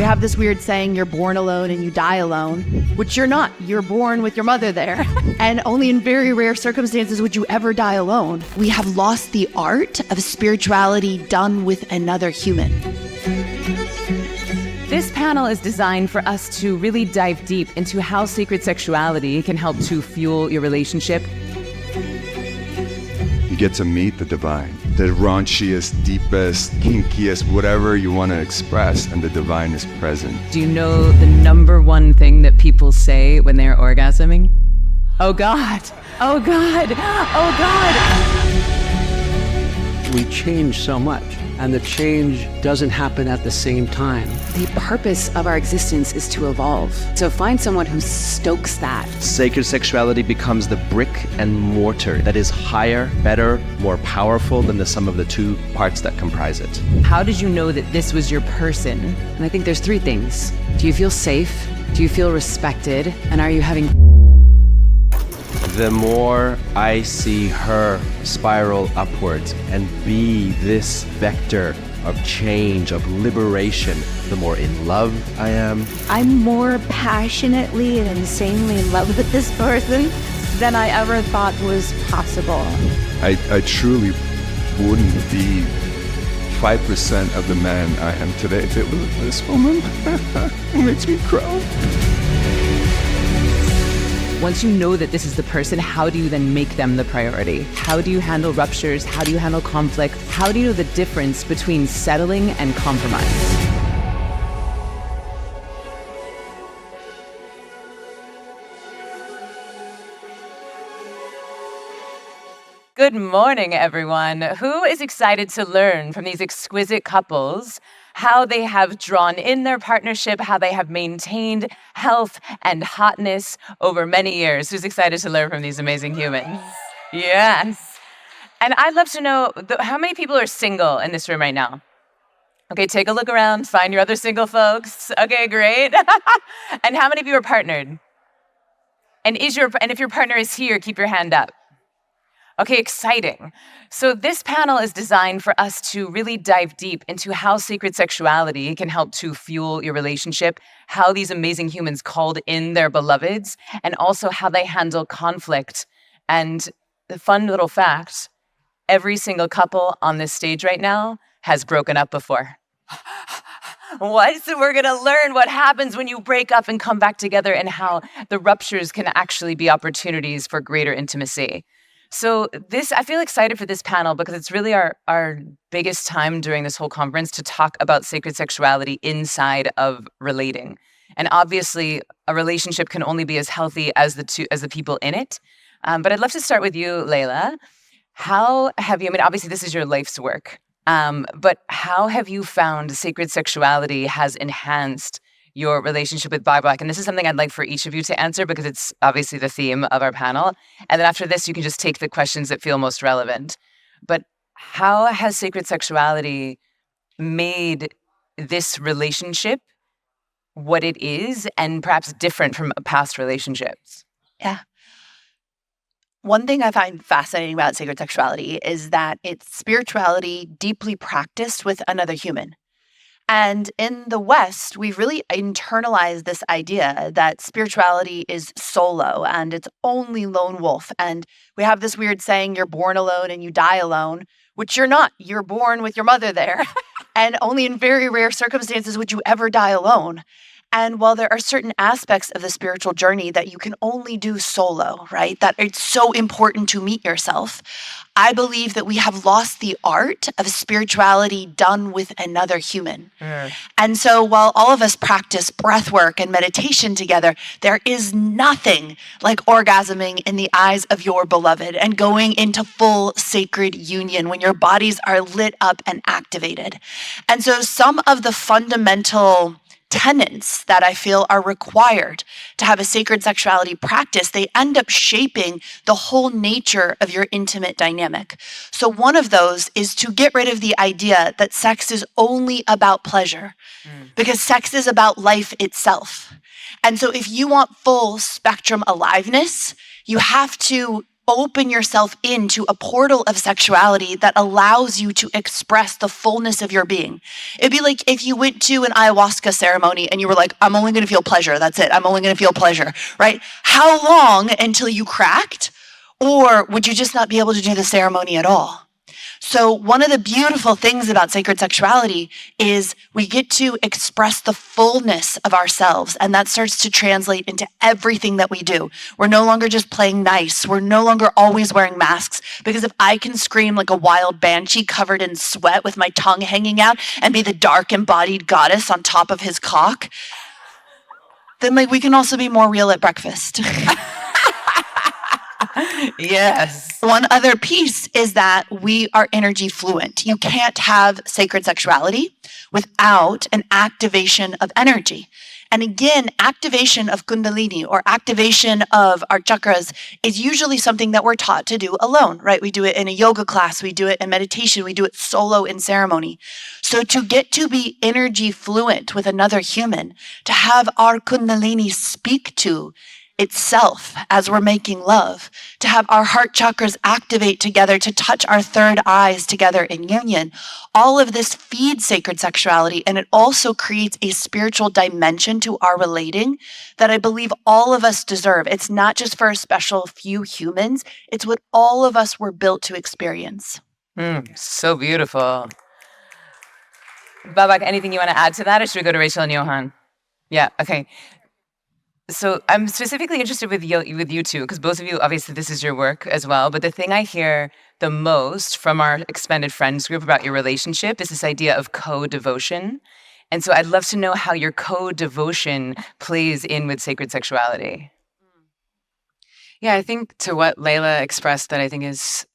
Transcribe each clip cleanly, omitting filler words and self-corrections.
have this weird saying, you're born alone and you die alone, which you're not. You're born with your mother there. And only in very rare circumstances would you ever die alone. We have lost the art of spirituality done with another human. This panel is designed for us to really dive deep into how sacred sexuality can help to fuel your relationship. You get to meet the divine, the raunchiest, deepest, kinkiest, whatever you want to express, and the divine is present. Do you know the number one thing that people say when they're orgasming? Oh God, oh God, oh God. We change so much, and the change doesn't happen at the same time. The purpose of our existence is to evolve. So find someone who stokes that. Sacred sexuality becomes the brick and mortar that is higher, better, more powerful than the sum of the two parts that comprise it. How did you know that this was your person? And I think there's three things. Do you feel safe? Do you feel respected? And are you having... The more I see her spiral upwards and be this vector of change, of liberation, the more in love I am. I'm more passionately and insanely in love with this person than I ever thought was possible. I truly wouldn't be 5% of the man I am today if it was this woman. It makes me cry. Once you know that this is the person, how do you then make them the priority? How do you handle ruptures? How do you handle conflict? How do you know the difference between settling and compromise? Good morning, everyone. Who is excited to learn from these exquisite couples how they have drawn in their partnership, how they have maintained health and hotness over many years? Who's excited to learn from these amazing humans? Yes. And I'd love to know, how many people are single in this room right now? Okay, take a look around, find your other single folks. Okay, great. And how many of you are partnered? And if your partner is here, keep your hand up. Okay, exciting. So this panel is designed for us to really dive deep into how sacred sexuality can help to fuel your relationship, how these amazing humans called in their beloveds, and also how they handle conflict. And the fun little fact, every single couple on this stage right now has broken up before. What? So we're going to learn what happens when you break up and come back together and how the ruptures can actually be opportunities for greater intimacy. So I feel excited for this panel because it's really our biggest time during this whole conference to talk about sacred sexuality inside of relating. And obviously, a relationship can only be as healthy as the people in it. But I'd love to start with you, Layla. How have you, obviously this is your life's work, but how have you found sacred sexuality has enhanced your relationship with Baback? And this is something I'd like for each of you to answer because it's obviously the theme of our panel. And then after this, you can just take the questions that feel most relevant. But how has sacred sexuality made this relationship what it is and perhaps different from past relationships? Yeah. One thing I find fascinating about sacred sexuality is that it's spirituality deeply practiced with another human. And in the West, we've really internalized this idea that spirituality is solo and it's only lone wolf. And we have this weird saying, you're born alone and you die alone, which you're not. You're born with your mother there. And only in very rare circumstances would you ever die alone. And while there are certain aspects of the spiritual journey that you can only do solo, right? That it's so important to meet yourself. I believe that we have lost the art of spirituality done with another human. And so while all of us practice breath work and meditation together, there is nothing like orgasming in the eyes of your beloved and going into full sacred union when your bodies are lit up and activated. And so some of the fundamental tenets that I feel are required to have a sacred sexuality practice, they end up shaping the whole nature of your intimate dynamic. So one of those is to get rid of the idea that sex is only about pleasure, because sex is about life itself. And so if you want full spectrum aliveness, you have to open yourself into a portal of sexuality that allows you to express the fullness of your being. It'd be like if you went to an ayahuasca ceremony and you were like, I'm only going to feel pleasure. That's it. I'm only going to feel pleasure, right? How long until you cracked? Or would you just not be able to do the ceremony at all? So one of the beautiful things about sacred sexuality is we get to express the fullness of ourselves, and that starts to translate into everything that we do. We're no longer just playing nice. We're no longer always wearing masks, because if I can scream like a wild banshee covered in sweat with my tongue hanging out and be the dark embodied goddess on top of his cock, then like we can also be more real at breakfast. Yes. One other piece is that we are energy fluent. You can't have sacred sexuality without an activation of energy. And again, activation of Kundalini or activation of our chakras is usually something that we're taught to do alone, right? We do it in a yoga class, we do it in meditation, we do it solo in ceremony. So to get to be energy fluent with another human, to have our Kundalini speak to itself as we're making love, to have our heart chakras activate together, to touch our third eyes together in union. All of this feeds sacred sexuality, and it also creates a spiritual dimension to our relating that I believe all of us deserve. It's not just for a special few humans, it's what all of us were built to experience. So beautiful. Baback, anything you want to add to that, or should we go to Rachel and Johann? Yeah, okay. So I'm specifically interested with you two, because both of you, obviously this is your work as well, but the thing I hear the most from our expanded friends group about your relationship is this idea of co-devotion. And so I'd love to know how your co-devotion plays in with sacred sexuality. Yeah, I think to what Layla expressed that I think is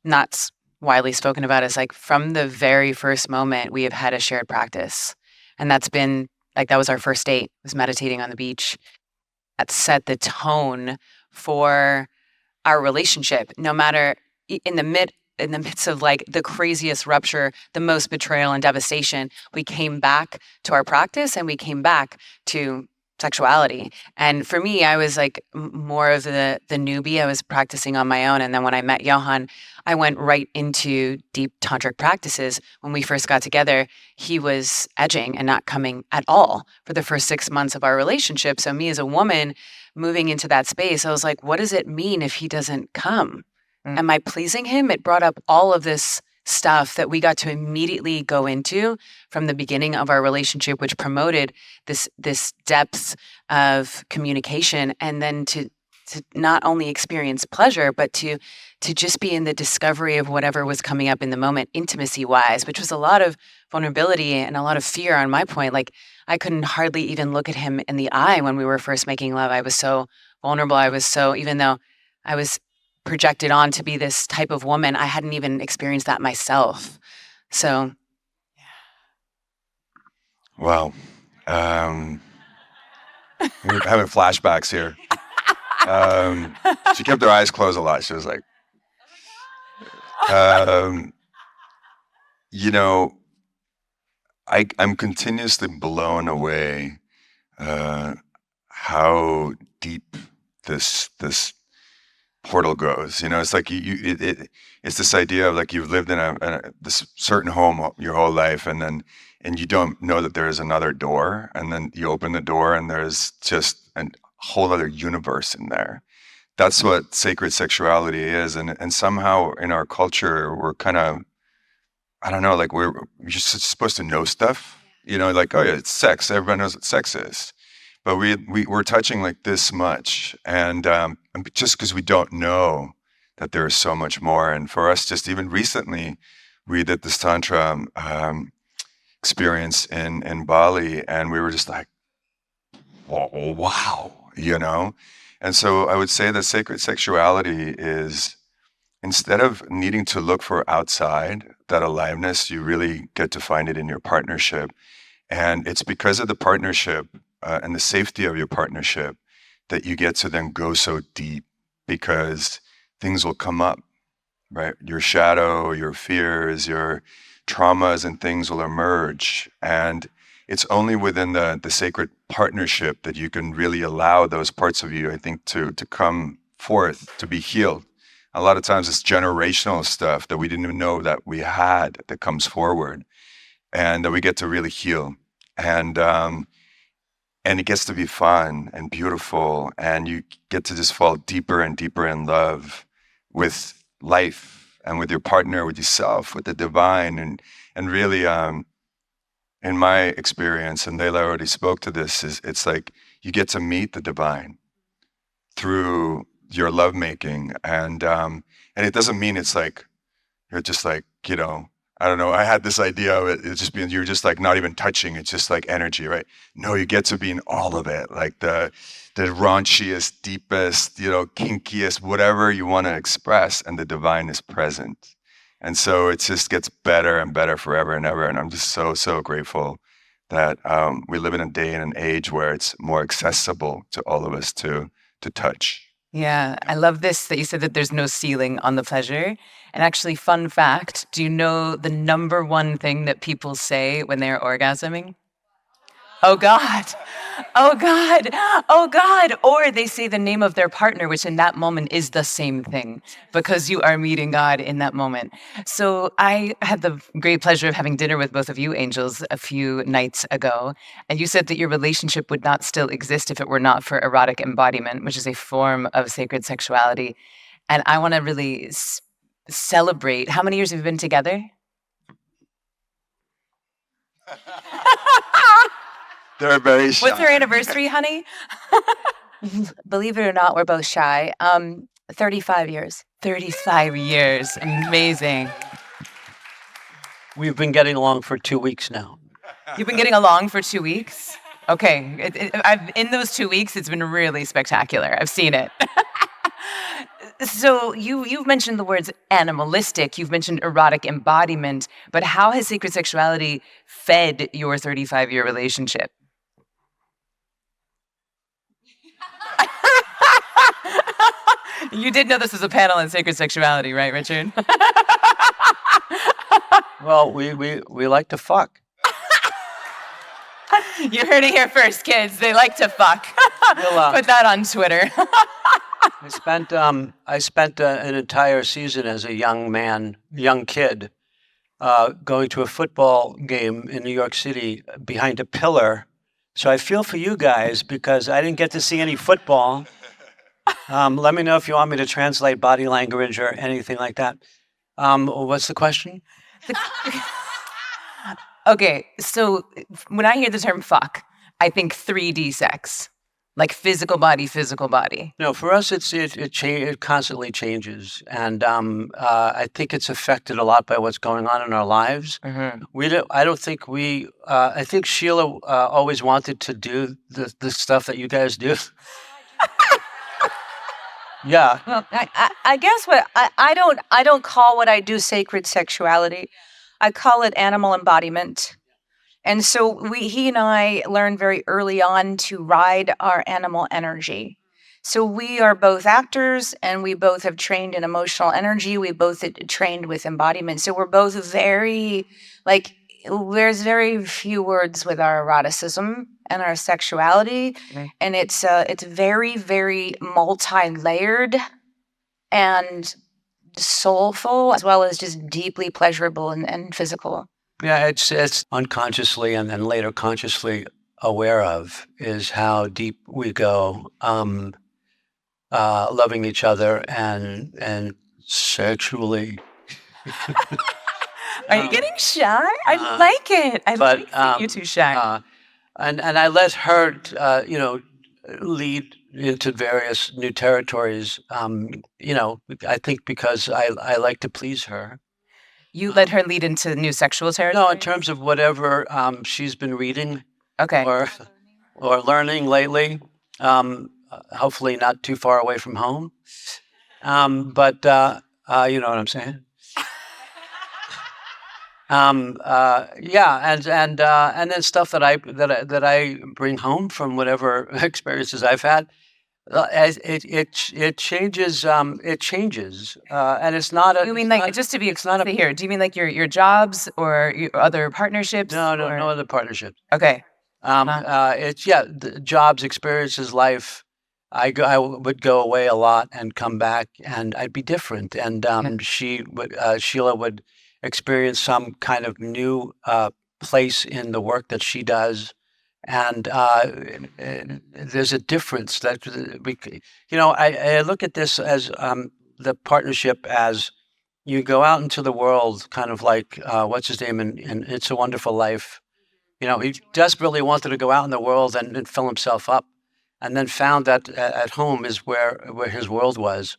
not widely spoken about is like from the very first moment we have had a shared practice. And that's been like, that was our first date, was meditating on the beach. That set the tone for our relationship, no matter in the midst of like the craziest rupture, the most betrayal and devastation, we came back to our practice and we came back to sexuality. And for me, I was like more of the newbie. I was practicing on my own. And then when I met Johann, I went right into deep tantric practices. When we first got together, he was edging and not coming at all for the first 6 months of our relationship. So me as a woman moving into that space, I was like, what does it mean if he doesn't come? Am I pleasing him? It brought up all of this stuff that we got to immediately go into from the beginning of our relationship, which promoted this depth of communication, and then to not only experience pleasure, but to just be in the discovery of whatever was coming up in the moment, intimacy-wise, which was a lot of vulnerability and a lot of fear on my point. Like, I couldn't hardly even look at him in the eye when we were first making love. I was so vulnerable. Even though I was projected on to be this type of woman, I hadn't even experienced that myself. So, Wow. I'm having flashbacks here. She kept her eyes closed a lot. She was like, I'm continuously blown away how deep this portal goes. It's like it's this idea of like you've lived in this certain home your whole life, and you don't know that there is another door, and then you open the door and there's just a whole other universe in there. That's what sacred sexuality is, and somehow in our culture we're kind of, I don't know, like we're just supposed to know stuff, like, oh yeah, it's sex. Everyone knows what sex is. But we're touching like this much, and just because we don't know that there is so much more. And for us, just even recently, we did this Tantra experience in Bali, and we were just like, oh, wow, And so I would say that sacred sexuality is, instead of needing to look for outside that aliveness, you really get to find it in your partnership. And it's because of the partnership and the safety of your partnership that you get to then go so deep, because things will come up, right? Your shadow, your fears, your traumas and things will emerge. And it's only within the sacred partnership that you can really allow those parts of you, I think, to come forth, to be healed. A lot of times it's generational stuff that we didn't even know that we had that comes forward, and that we get to really heal. And it gets to be fun and beautiful, and you get to just fall deeper and deeper in love with life and with your partner, with yourself, with the divine. And really, in my experience, and Layla already spoke to this, is it's like you get to meet the divine through your lovemaking. And it doesn't mean it's like you're just like, I don't know. I had this idea of it just being, you're just like not even touching. It's just like energy, right? No, you get to be in all of it, like the raunchiest, deepest, kinkiest, whatever you want to express, and the divine is present. And so it just gets better and better forever and ever. And I'm just so, so grateful that we live in a day and an age where it's more accessible to all of us to touch. Yeah, I love this that you said that there's no ceiling on the pleasure. And actually, fun fact, do you know the number one thing that people say when they're orgasming? Oh God, oh God, oh God. Or they say the name of their partner, which in that moment is the same thing because you are meeting God in that moment. So I had the great pleasure of having dinner with both of you angels a few nights ago. And you said that your relationship would not still exist if it were not for erotic embodiment, which is a form of sacred sexuality. And I want to really celebrate. How many years have you been together? They're very shy. What's their anniversary, honey? Believe it or not, we're both shy. 35 years. 35 years. Amazing. We've been getting along for 2 weeks now. You've been getting along for 2 weeks? Okay. In those 2 weeks, it's been really spectacular. I've seen it. So you've mentioned the words animalistic, you've mentioned erotic embodiment, but how has sacred sexuality fed your 35-year relationship? You did know this was a panel on sacred sexuality, right, Richard? Well, we like to fuck. You heard it here first, kids. They like to fuck. Put that on Twitter. I spent an entire season as a young kid, going to a football game in New York City behind a pillar. So I feel for you guys because I didn't get to see any football. Let me know if you want me to translate body language or anything like that. What's the question? Okay, so when I hear the term fuck, I think 3D sex, like physical body. No, for us, it constantly changes, and I think it's affected a lot by what's going on in our lives. Mm-hmm. I think Sheila always wanted to do the stuff that you guys do. Yeah. Well, I guess I don't call what I do sacred sexuality. I call it animal embodiment. And so he and I learned very early on to ride our animal energy. So we are both actors and we both have trained in emotional energy. We both trained with embodiment. So we're both very, there's very few words with our eroticism and our sexuality. Okay. And it's very, very multi-layered and soulful, as well as just deeply pleasurable and physical. Yeah, it's unconsciously and then later consciously aware of is how deep we go, loving each other and sexually. Are you getting shy? I like it. I like seeing you two shy. And I let her, lead into various new territories. I think because I like to please her. You let her lead into new sexual territory? No, in terms of whatever she's been reading, okay, or learning lately. Hopefully not too far away from home. But you know what I'm saying. Yeah, and then stuff that I bring home from whatever experiences I've had. It changes. It changes, and it's not a. You mean like just to be explicit here? Do you mean like your jobs or your other partnerships? No other partnerships. Okay. It's the jobs, experiences, life, I would go away a lot and come back, and I'd be different. And Sheila would experience some kind of new place in the work that she does, and there's a difference that I look at this as the partnership as you go out into the world, kind of like what's his name in It's a Wonderful Life. He desperately wanted to go out in the world and fill himself up, and then found that at home is where his world was.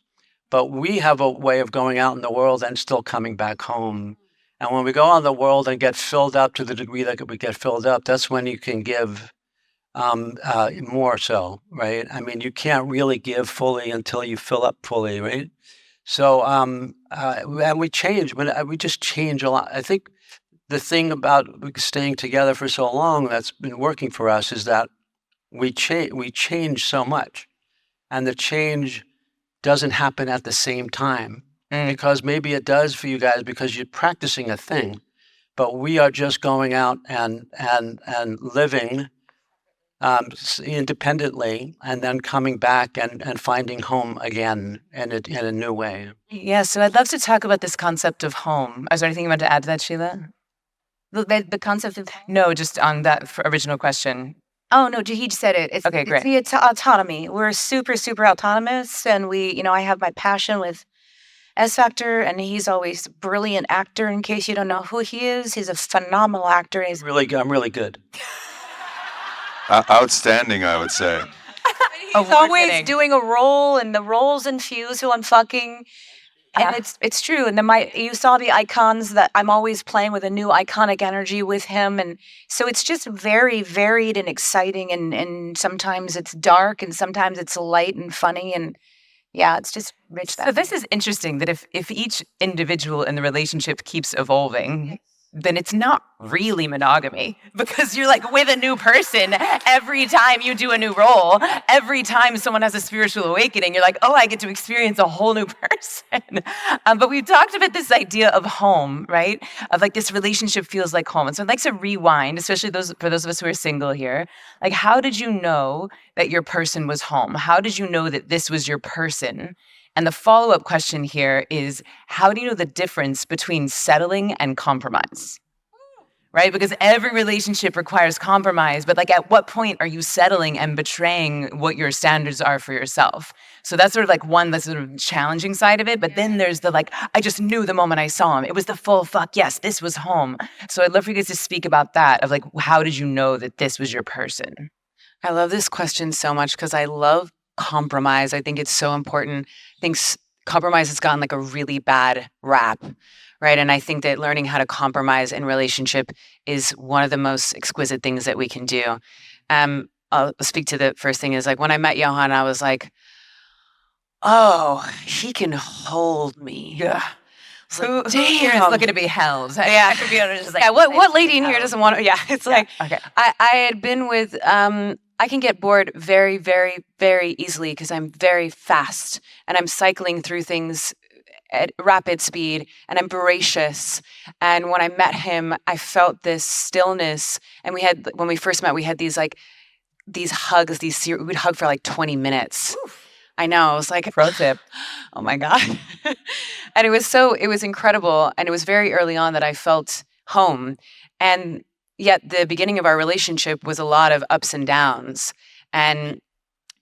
But we have a way of going out in the world and still coming back home. And when we go out in the world and get filled up to the degree that we get filled up, that's when you can give more so, right? I mean, you can't really give fully until you fill up fully, right? So, and we change. We just change a lot. I think the thing about staying together for so long that's been working for us is that we change so much, and the change doesn't happen at the same time, because maybe it does for you guys because you're practicing a thing, but we are just going out and living independently, and then coming back and finding home again in a new way. Yeah, so I'd love to talk about this concept of home. Is there anything you want to add to that, Sheila? The concept of No, just on that original question. Oh, no, he just said it. It's, Okay, great. It's the autonomy. We're super, super autonomous. And I have my passion with S Factor, and he's always a brilliant actor. In case you don't know who he is, he's a phenomenal actor. I'm really good. Outstanding, I would say. He's always doing a role, and the roles infuse who I'm fucking. And it's true. And you saw the icons that I'm always playing with a new iconic energy with him. And so it's just very varied and exciting. And sometimes it's dark, and sometimes it's light and funny. And yeah, it's just rich. So this is interesting that if each individual in the relationship keeps evolving, then it's not really monogamy, because you're like with a new person every time you do a new role. Every time someone has a spiritual awakening, you're like, oh, I get to experience a whole new person. But we've talked about this idea of home, right? Of like this relationship feels like home. And so I'd like to rewind, especially for those of us who are single here. Like, how did you know that your person was home? How did you know that this was your person? And the follow-up question here is, how do you know the difference between settling and compromise? Right? Because every relationship requires compromise, but like at what point are you settling and betraying what your standards are for yourself? So that's sort of like one that's sort of challenging side of it. But then there's the like, I just knew the moment I saw him. It was the full fuck, yes, this was home. So I'd love for you guys to speak about that, of like, how did you know that this was your person? I love this question so much because I love compromise. I think it's so important. I think compromise has gotten like a really bad rap, right? And I think that learning how to compromise in relationship is one of the most exquisite things that we can do. I'll speak to the first thing is like when I met Johann, I was like, oh, he can hold me. Yeah. Like, Who here is looking to be held? Yeah. I could be just like, Yeah, what lady in here doesn't want to? Yeah, it's like, okay. I had been with, I can get bored very, very, very easily because I'm very fast and I'm cycling through things at rapid speed and I'm voracious. And when I met him, I felt this stillness. And when we first met, we had these hugs, we'd hug for like 20 minutes. Oof. I know. I was like, pro tip. Oh my God. And it was incredible. And it was very early on that I felt home. And yet the beginning of our relationship was a lot of ups and downs. And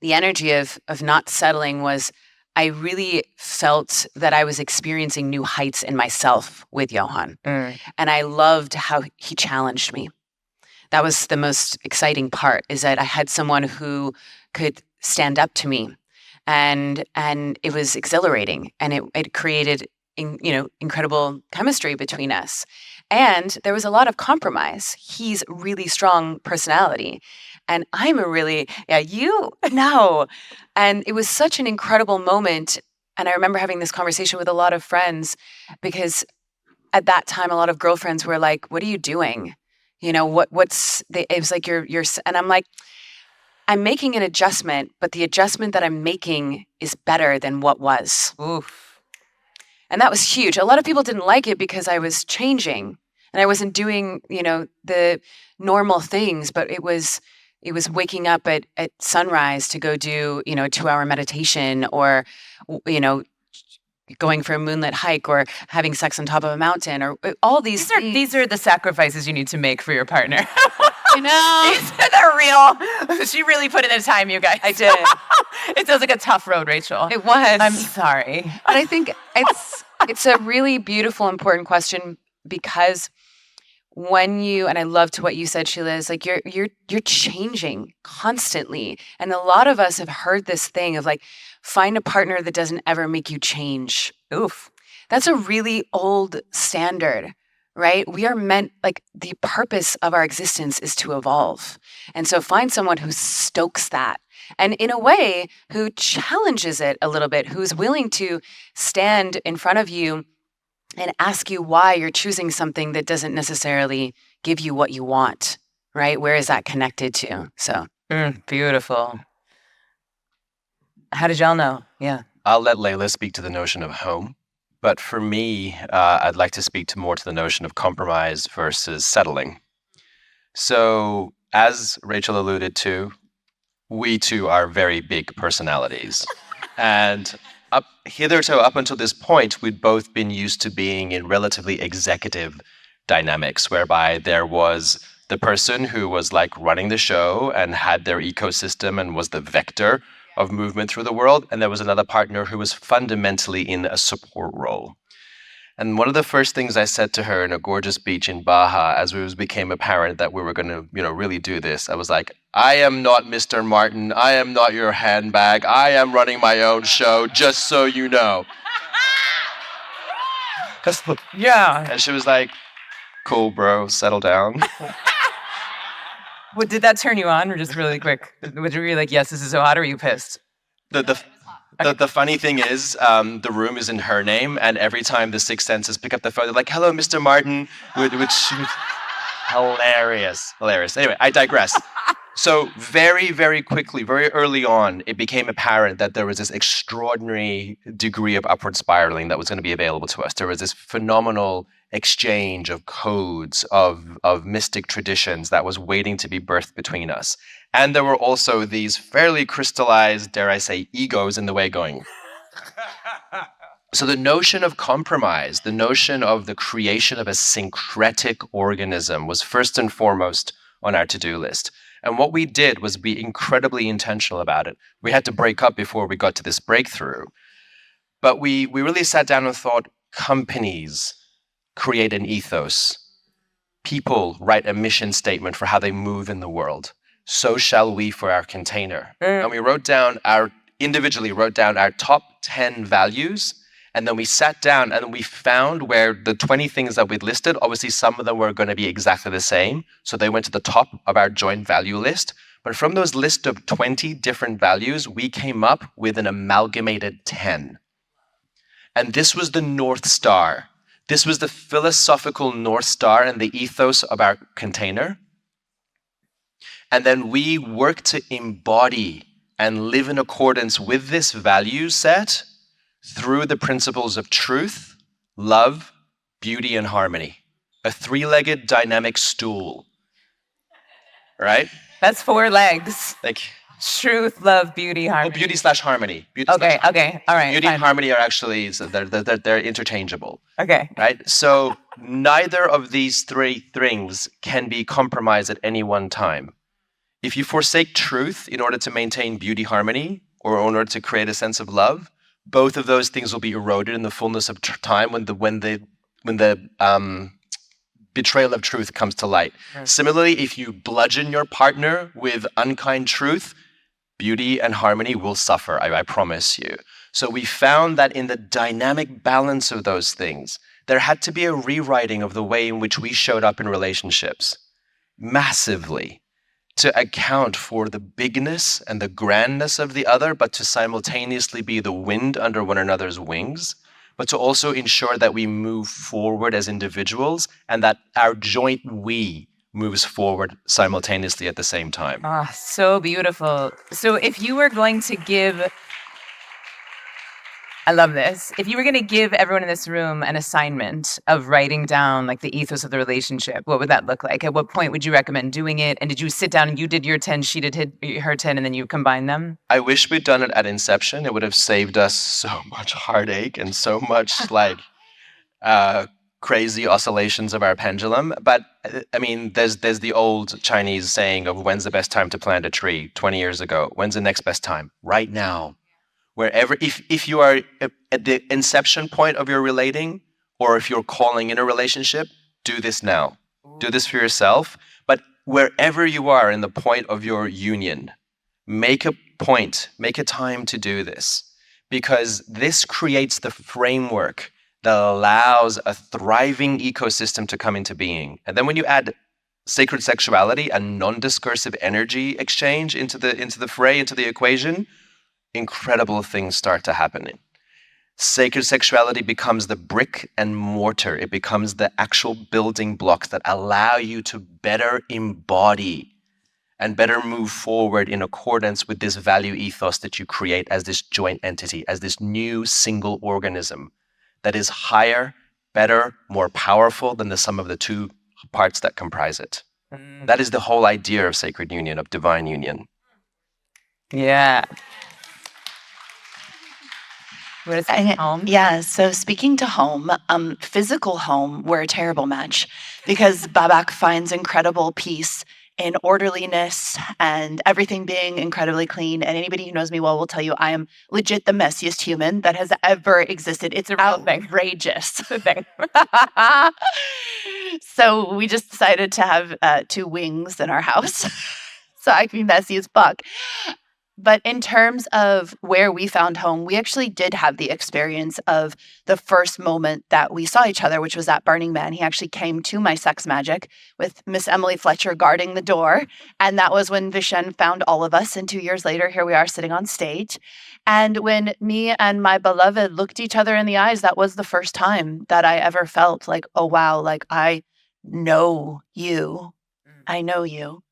the energy of not settling was, I really felt that I was experiencing new heights in myself with Johann. And I loved how he challenged me. That was the most exciting part, is that I had someone who could stand up to me. And it was exhilarating, and it created incredible chemistry between us. And there was a lot of compromise. He's a really strong personality. And I'm And it was such an incredible moment. And I remember having this conversation with a lot of friends, because at that time, a lot of girlfriends were like, what are you doing? It was like, and I'm like, I'm making an adjustment, but the adjustment that I'm making is better than what was. Oof. And that was huge. A lot of people didn't like it because I was changing and I wasn't doing, the normal things, but it was it was waking up at sunrise to go do, a 2-hour meditation, or, going for a moonlit hike, or having sex on top of a mountain, or all these things. These are the sacrifices you need to make for your partner. You know, These are the real. She really put in the time, you guys. I did. It sounds like a tough road, Rachel. It was. I'm sorry. But I think it's a really beautiful, important question, because when you, and I loved what you said, Sheila, is like you're changing constantly. And a lot of us have heard this thing of like, find a partner that doesn't ever make you change. Oof. That's a really old standard, right? We are meant, like, the purpose of our existence is to evolve. And so find someone who stokes that. And in a way, who challenges it a little bit, who's willing to stand in front of you and ask you why you're choosing something that doesn't necessarily give you what you want, right? Where is that connected to? So beautiful. How did y'all know? Yeah. I'll let Layla speak to the notion of home. But for me, I'd like to speak more to the notion of compromise versus settling. So, as Rachel alluded to, we two are very big personalities. And up until this point, we'd both been used to being in relatively executive dynamics, whereby there was the person who was like running the show and had their ecosystem and was the vector of movement through the world, and there was another partner who was fundamentally in a support role. And one of the first things I said to her in a gorgeous beach in Baja, as it became apparent that we were going to, really do this, I was like, I am not Mr. Martin. I am not your handbag. I am running my own show, just so you know. Yeah. And she was like, cool, bro, settle down. What, did that turn you on, or just really quick? Were you like, yes, this is so hot, or were you pissed? The funny thing is, the room is in her name, and every time the sixth senses pick up the phone, they're like, hello, Mr. Martin, which hilarious. Anyway, I digress. So very, very quickly, very early on, it became apparent that there was this extraordinary degree of upward spiraling that was going to be available to us. There was this phenomenal exchange of codes, of mystic traditions that was waiting to be birthed between us. And there were also these fairly crystallized, dare I say, egos in the way going. So the notion of compromise, the notion of the creation of a syncretic organism was first and foremost on our to-do list. And what we did was be incredibly intentional about it. We had to break up before we got to this breakthrough. But we really sat down and thought, companies create an ethos. People write a mission statement for how they move in the world. So shall we for our container. And we individually wrote down our top 10 values. And then we sat down and we found where the 20 things that we'd listed, obviously some of them were going to be exactly the same. So they went to the top of our joint value list. But from those list of 20 different values, we came up with an amalgamated 10. And this was the North Star. This was the philosophical North Star and the ethos of our container. And then we worked to embody and live in accordance with this value set through the principles of truth, love, beauty, and harmony. A three-legged dynamic stool, right? That's 4 legs. Like Truth, love, beauty, harmony. beauty / harmony. Okay, all right. Beauty fine. and harmony are actually, so they're interchangeable, Okay. right? So neither of these three things can be compromised at any one time. If you forsake truth in order to maintain beauty, harmony, or in order to create a sense of love, both of those things will be eroded in the fullness of time when the betrayal of truth comes to light. Right. Similarly, if you bludgeon your partner with unkind truth, beauty and harmony will suffer, I promise you. So we found that in the dynamic balance of those things, there had to be a rewriting of the way in which we showed up in relationships, massively, to account for the bigness and the grandness of the other, but to simultaneously be the wind under one another's wings, but to also ensure that we move forward as individuals and that our joint we moves forward simultaneously at the same time. Ah, so beautiful. So if you were going to give I love this. If you were going to give everyone in this room an assignment of writing down like the ethos of the relationship, what would that look like? At what point would you recommend doing it? And did you sit down and you did your 10, she did her 10, and then you combine them? I wish we'd done it at inception. It would have saved us so much heartache and so much like crazy oscillations of our pendulum. But I mean, there's the old Chinese saying of when's the best time to plant a tree 20 years ago? When's the next best time? Right now. Wherever, if you are at the inception point of your relating, or if you're calling in a relationship, do this now. Do this for yourself. But wherever you are in the point of your union, make a point, make a time to do this, because this creates the framework that allows a thriving ecosystem to come into being. And then when you add sacred sexuality and non-discursive energy exchange into the fray, into the equation, incredible things start to happen. Sacred sexuality becomes the brick and mortar. It becomes the actual building blocks that allow you to better embody and better move forward in accordance with this value ethos that you create as this joint entity, as this new single organism that is higher, better, more powerful than the sum of the two parts that comprise it. That is the whole idea of sacred union, of divine union. Yeah. What is it? Home? Yeah, so speaking to home, physical home, we're a terrible match because Baback finds incredible peace in orderliness and everything being incredibly clean. And anybody who knows me well will tell you I am legit the messiest human that has ever existed. It's outrageous. So we just decided to have 2 wings in our house so I can be messy as fuck. But in terms of where we found home, we actually did have the experience of the first moment that we saw each other, which was at Burning Man. He actually came to my sex magic with Miss Emily Fletcher guarding the door. And that was when Vishen found all of us. And 2 years later, here we are sitting on stage. And when me and my beloved looked each other in the eyes, that was the first time that I ever felt like, oh, wow, like I know you. I know you.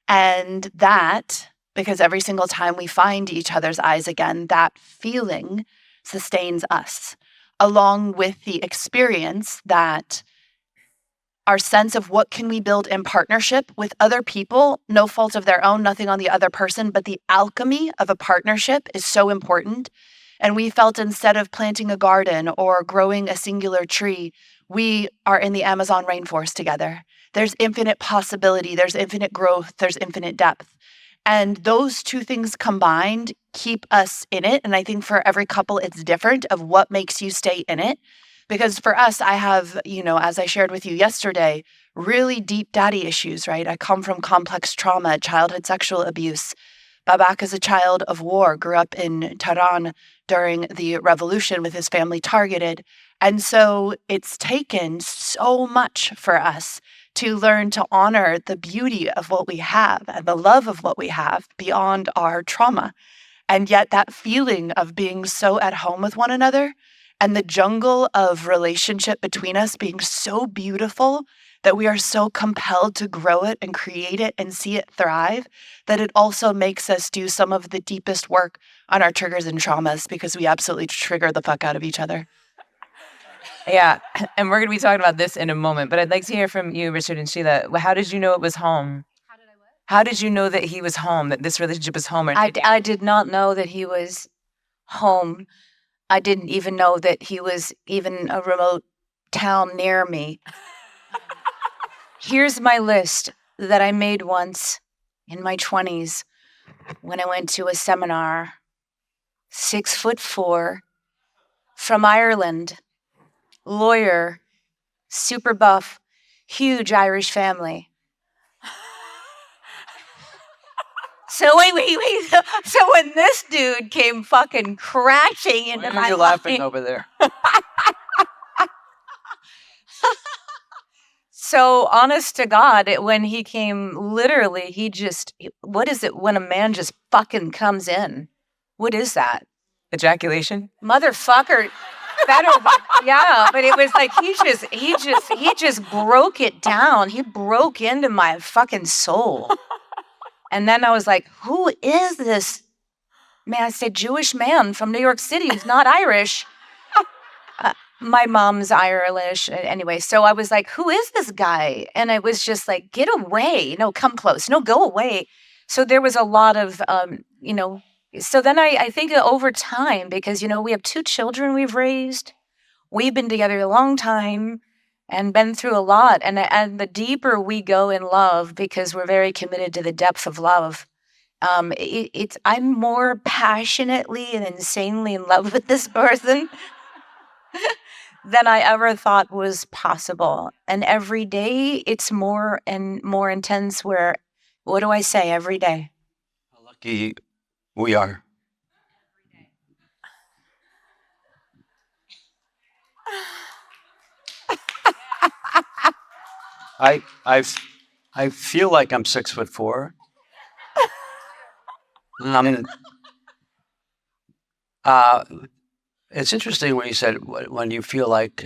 And that, because every single time we find each other's eyes again, that feeling sustains us, along with the experience that our sense of what can we build in partnership with other people, no fault of their own, nothing on the other person, but the alchemy of a partnership is so important. And we felt instead of planting a garden or growing a singular tree, we are in the Amazon rainforest together. There's infinite possibility, there's infinite growth, there's infinite depth. And those 2 things combined keep us in it. And I think for every couple, it's different of what makes you stay in it. Because for us, I have, as I shared with you yesterday, really deep daddy issues, right? I come from complex trauma, childhood sexual abuse. Baback is a child of war, grew up in Tehran during the revolution with his family targeted. And so it's taken so much for us to learn to honor the beauty of what we have and the love of what we have beyond our trauma. And yet that feeling of being so at home with one another and the jungle of relationship between us being so beautiful that we are so compelled to grow it and create it and see it thrive, that it also makes us do some of the deepest work on our triggers and traumas because we absolutely trigger the fuck out of each other. Yeah, and we're going to be talking about this in a moment, but I'd like to hear from you, Richard and Sheila. How did you know it was home? How did I what? How did you know that he was home, that this relationship was home? I did not know that he was home. I didn't even know that he was even a remote town near me. Here's my list that I made once in my 20s when I went to a seminar. 6'4", from Ireland. Lawyer, super buff, huge Irish family. So wait. So when this dude came fucking crashing into my life. You're laughing over there. So honest to God, when he came, literally, what is it when a man just fucking comes in? What is that? Ejaculation? Motherfucker. Yeah, but it was like he just broke it down. He broke into my fucking soul. And then I was like, who is this may I say, Jewish man from New York City who's not Irish. My mom's Irish. Anyway, so I was like, who is this guy? And I was just like, get away. No, come close. No, go away. So there was a lot of, so then I think over time, because, we have 2 children we've raised. We've been together a long time and been through a lot. And the deeper we go in love, because we're very committed to the depth of love, I'm more passionately and insanely in love with this person than I ever thought was possible. And every day it's more and more intense where, what do I say every day? How lucky we are. I feel like I'm 6'4". It's interesting when you said when you feel like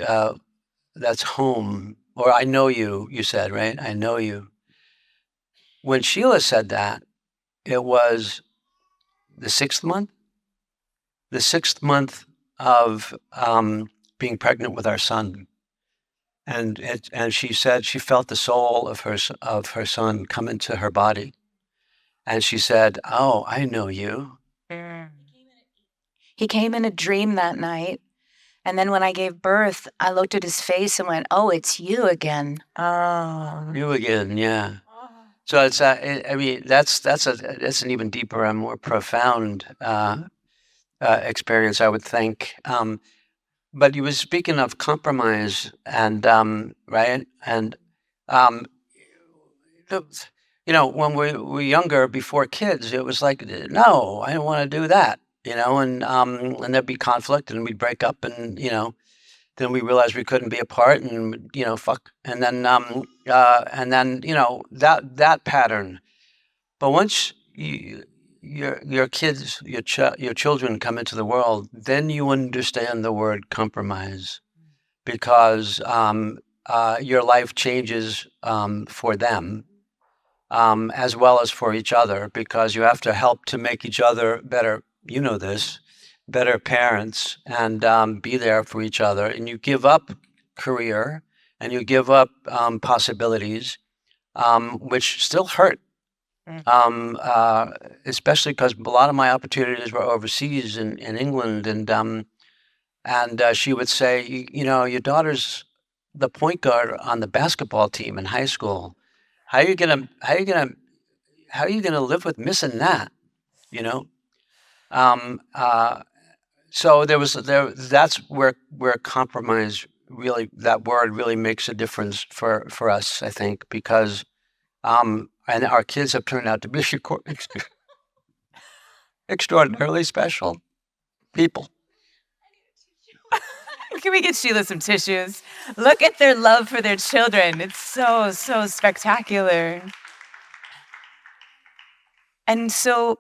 that's home, or I know you. You said, right? I know you. When Sheila said that, it was the 6th month. The 6th month of being pregnant with our son. And she said she felt the soul of her son come into her body, and she said, "Oh, I know you." He came in a dream that night, and then when I gave birth, I looked at his face and went, "Oh, it's you again." Oh, you again, yeah. So it's that's an even deeper and more profound experience, I would think. But you were speaking of compromise, and right, and when we were younger, before kids, it was like, no, I don't want to do that, and there'd be conflict, and we'd break up, and then we realized we couldn't be apart, and fuck, and then that pattern. But once your kids, your children come into the world, then you understand the word compromise, because your life changes for them, as well as for each other, because you have to help to make each other better. Better parents, and be there for each other. And you give up career, and you give up possibilities, which still hurt. Especially because a lot of my opportunities were overseas in England, and she would say, your daughter's the point guard on the basketball team in high school. How are you gonna live with missing that? So that's where compromise really, that word really makes a difference for us, I think, because and our kids have turned out to be extraordinarily special people. Can we get Sheila some tissues? Look at their love for their children. It's so, so spectacular. And so,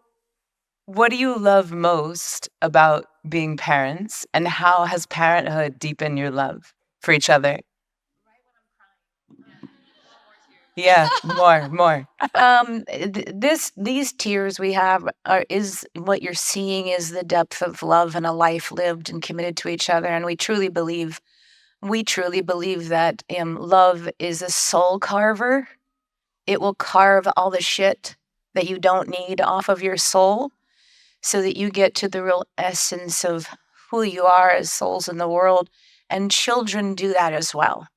what do you love most about being parents, and how has parenthood deepened your love for each other? Yeah, more. These tears we have is what you're seeing is the depth of love and a life lived and committed to each other. And we truly believe that love is a soul carver. It will carve all the shit that you don't need off of your soul, so that you get to the real essence of who you are as souls in the world. And children do that as well.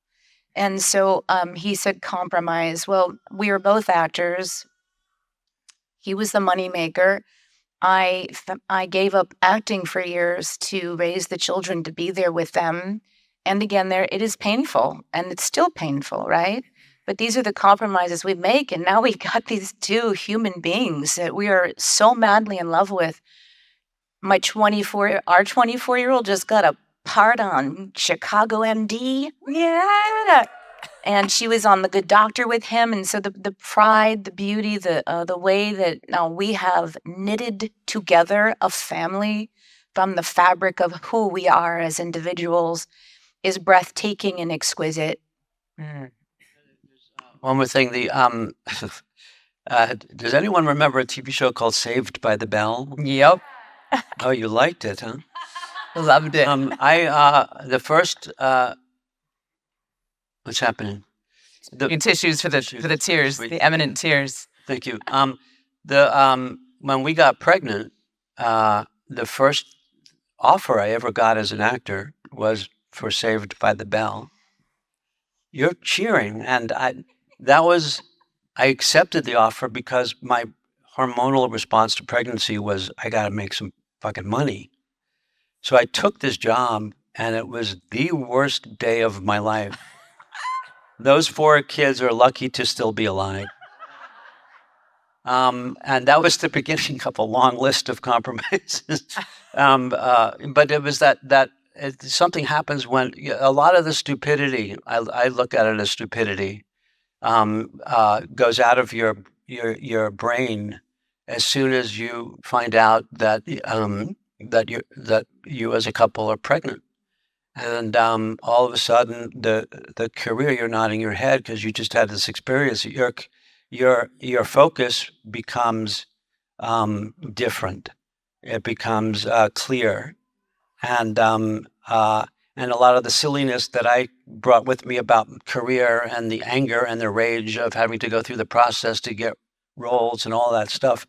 And so he said compromise. Well, we were both actors. He was the moneymaker. I gave up acting for years to raise the children, to be there with them. And again, it is painful, and it's still painful, right? But these are the compromises we make. And now we got these 2 human beings that we are so madly in love with. Our 24-year-old just got a part on Chicago MD. Yeah. And she was on The Good Doctor with him. And so the pride, the beauty, the way that now we have knitted together a family from the fabric of who we are as individuals is breathtaking and exquisite. One more thing, does anyone remember a TV show called Saved by the Bell? Yep. Oh, you liked it, huh? Loved it. The first, what's happening? Your tissues for the tears, Sweet. the eminent tears. Thank you. When we got pregnant, the first offer I ever got as an actor was for Saved by the Bell. You're cheering, and I accepted the offer because my hormonal response to pregnancy was I got to make some fucking money. So I took this job, and it was the worst day of my life. Those 4 kids are lucky to still be alive. And that was the beginning of a long list of compromises. But it was something happens when a lot of the stupidity, I look at it as stupidity, goes out of your brain as soon as you find out that you as a couple are pregnant. And all of a sudden, the career, you're nodding your head because you just had this experience. Your focus becomes different. It becomes clear, and a lot of the silliness that I brought with me about career and the anger and the rage of having to go through the process to get roles and all that stuff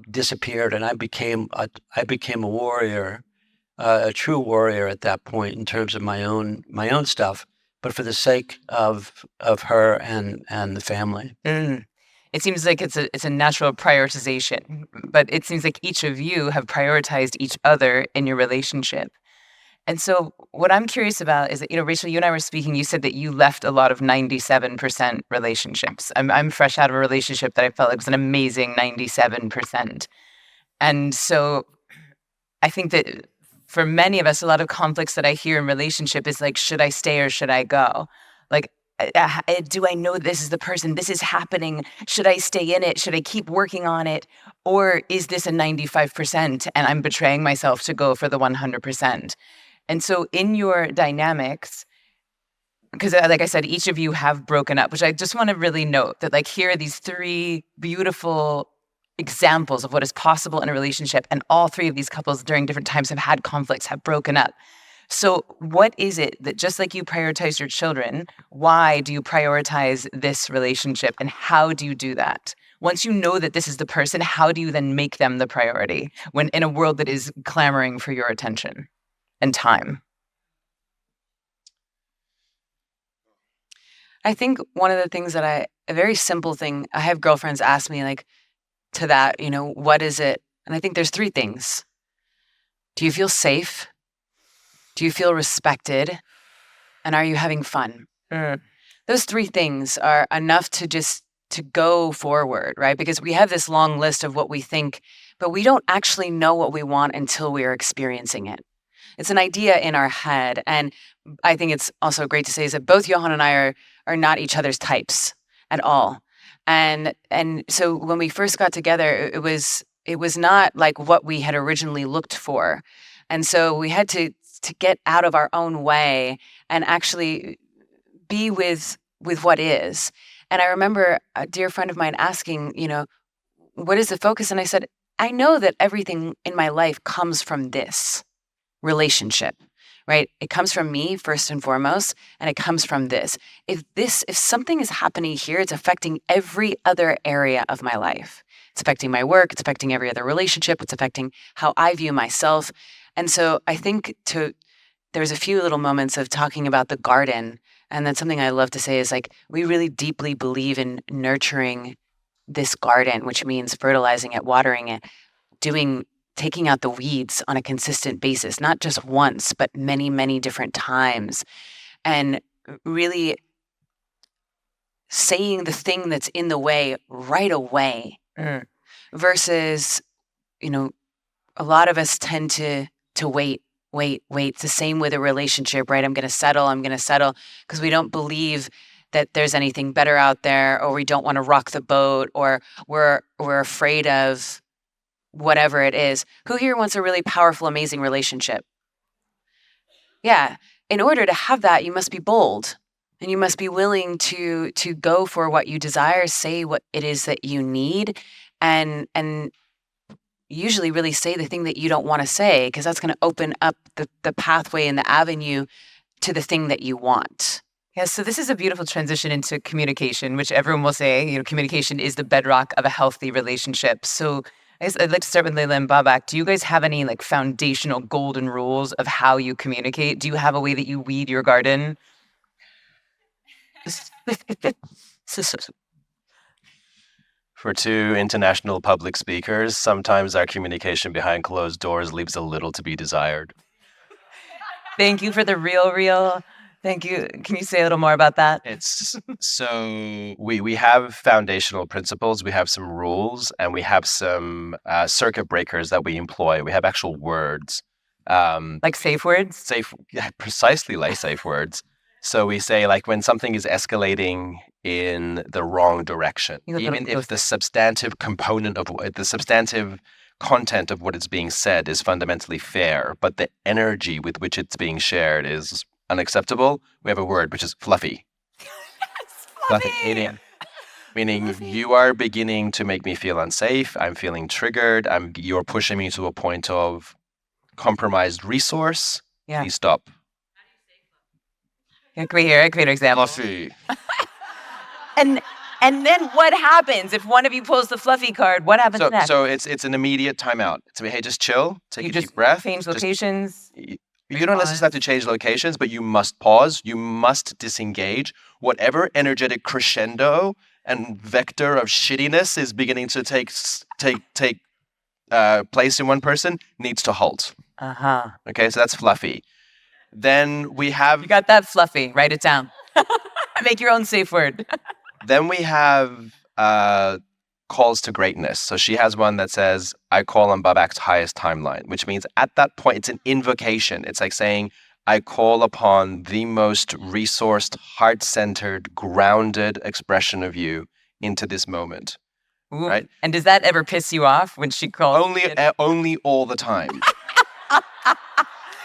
disappeared, and I became a warrior. A true warrior at that point in terms of my own stuff, but for the sake of her and the family. It seems like it's a natural prioritization, but it seems like each of you have prioritized each other in your relationship. And so what I'm curious about is that, Rachel, you and I were speaking, you said that you left a lot of 97% relationships. I'm fresh out of a relationship that I felt like was an amazing 97%. And so I think that for many of us, a lot of conflicts that I hear in relationship is like, should I stay or should I go? Like, do I know this is the person? This is happening. Should I stay in it? Should I keep working on it? Or is this a 95% and I'm betraying myself to go for the 100%? And so in your dynamics, because like I said, each of you have broken up, which I just want to really note that like here are these 3 beautiful examples of what is possible in a relationship. And all 3 of these couples during different times have had conflicts, have broken up. So what is it that just like you prioritize your children, why do you prioritize this relationship and how do you do that? Once you know that this is the person, how do you then make them the priority when in a world that is clamoring for your attention and time? I think one of the things that a very simple thing, I have girlfriends ask me like, to that, what is it? And I think there's 3 things. Do you feel safe? Do you feel respected? And are you having fun? Those 3 things are enough to go forward, right? Because we have this long list of what we think, but we don't actually know what we want until we are experiencing it. It's an idea in our head. And I think it's also great to say is that both Johann and I are not each other's types at all. And so when we first got together, it was not like what we had originally looked for. And so we had to get out of our own way and actually be with what is. And I remember a dear friend of mine asking, what is the focus? And I said, I know that everything in my life comes from this relationship. Right? It comes from me first and foremost, and it comes from this. If something is happening here, it's affecting every other area of my life. It's affecting my work, it's affecting every other relationship, it's affecting how I view myself. And so I think there's a few little moments of talking about the garden, and that's something I love to say is like, we really deeply believe in nurturing this garden, which means fertilizing it, watering it, taking out the weeds on a consistent basis, not just once, but many, many different times. And really saying the thing that's in the way right away versus, a lot of us tend to wait. It's the same with a relationship, right? I'm going to settle because we don't believe that there's anything better out there, or we don't want to rock the boat, or we're afraid of whatever it is. Who here wants a really powerful, amazing relationship? Yeah. In order to have that, you must be bold and you must be willing to go for what you desire, say what it is that you need, and usually really say the thing that you don't want to say, because that's going to open up the pathway and the avenue to the thing that you want. Yeah, so this is a beautiful transition into communication, which everyone will say, communication is the bedrock of a healthy relationship. So I guess I'd like to start with Layla and Baback. Do you guys have any like foundational golden rules of how you communicate? Do you have a way that you weed your garden? For two international public speakers, sometimes our communication behind closed doors leaves a little to be desired. Thank you for the real. Thank you. Can you say a little more about that? It's so we have foundational principles, we have some rules, and we have some circuit breakers that we employ. We have actual words. Like safe words? Precisely like safe words. So we say, like, when something is escalating in the wrong direction, even if the substantive component of the substantive content of what is being said is fundamentally fair, but the energy with which it's being shared is unacceptable, we have a word which is fluffy. Yes, fluffy. Meaning you are beginning to make me feel unsafe. I'm feeling triggered. You're pushing me to a point of compromised resource. Yeah. Please stop. Yeah, great example. Fluffy. And then what happens if one of you pulls the fluffy card? What happens next? So it's an immediate timeout. It's hey, just chill, take a deep breath. Change locations. You don't necessarily have to change locations, but you must pause. You must disengage. Whatever energetic crescendo and vector of shittiness is beginning to take place in one person needs to halt. Okay, so that's fluffy. Then we have... You got that, fluffy. Write it down. Make your own safe word. Then we have calls to greatness. So she has one that says, I call on Baback's highest timeline, which means at that point, it's an invocation. It's like saying, I call upon the most resourced, heart-centered, grounded expression of you into this moment. Ooh. Right? And does that ever piss you off when she calls? Only all the time.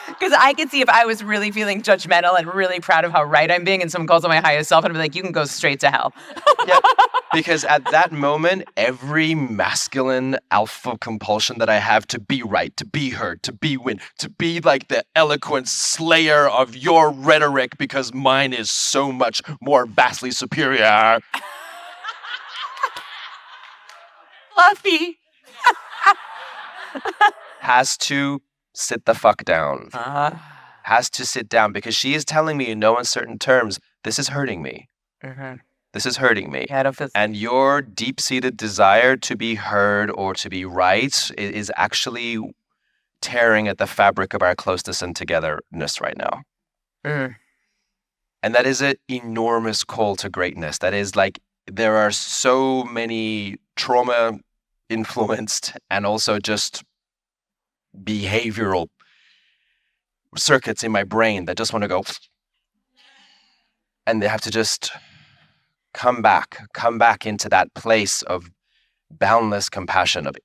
Because I could see if I was really feeling judgmental and really proud of how right I'm being and someone calls on my highest self and I'd be like, you can go straight to hell. Yeah, because at that moment, every masculine alpha compulsion that I have to be right, to be heard, to be win, to be like the eloquent slayer of your rhetoric because mine is so much more vastly superior. Fluffy. Has to sit the fuck down. Has to sit down because she is telling me in no uncertain terms, this is hurting me. This is hurting me. Yeah, I don't feel... And your deep-seated desire to be heard or to be right is actually tearing at the fabric of our closeness and togetherness right now. And that is an enormous call to greatness. That is like, there are so many trauma-influenced and also just behavioral circuits in my brain that just want to go, and they have to just come back into that place of boundless compassion, of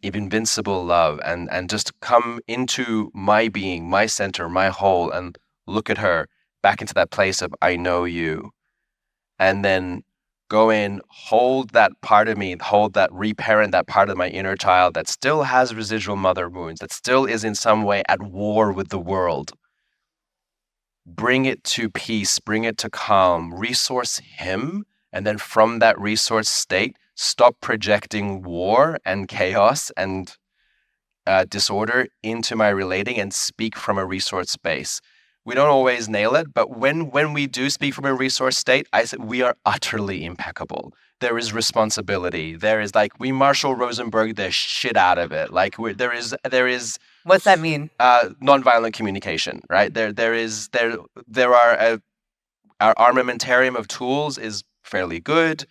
invincible love, and just come into my being, my center, my whole, and look at her back into that place of I know you, and then go in, hold that part of me, reparent that part of my inner child that still has residual mother wounds, that still is in some way at war with the world. Bring it to peace, bring it to calm, resource him, and then from that resource state, stop projecting war and chaos and disorder into my relating and speak from a resource space. We don't always nail it, but when we do speak from a resource state, I say we are utterly impeccable. There is responsibility. There is like we Marshall Rosenberg the shit out of it. Like there is. What's that mean? Nonviolent communication, right? Our armamentarium of tools is fairly good.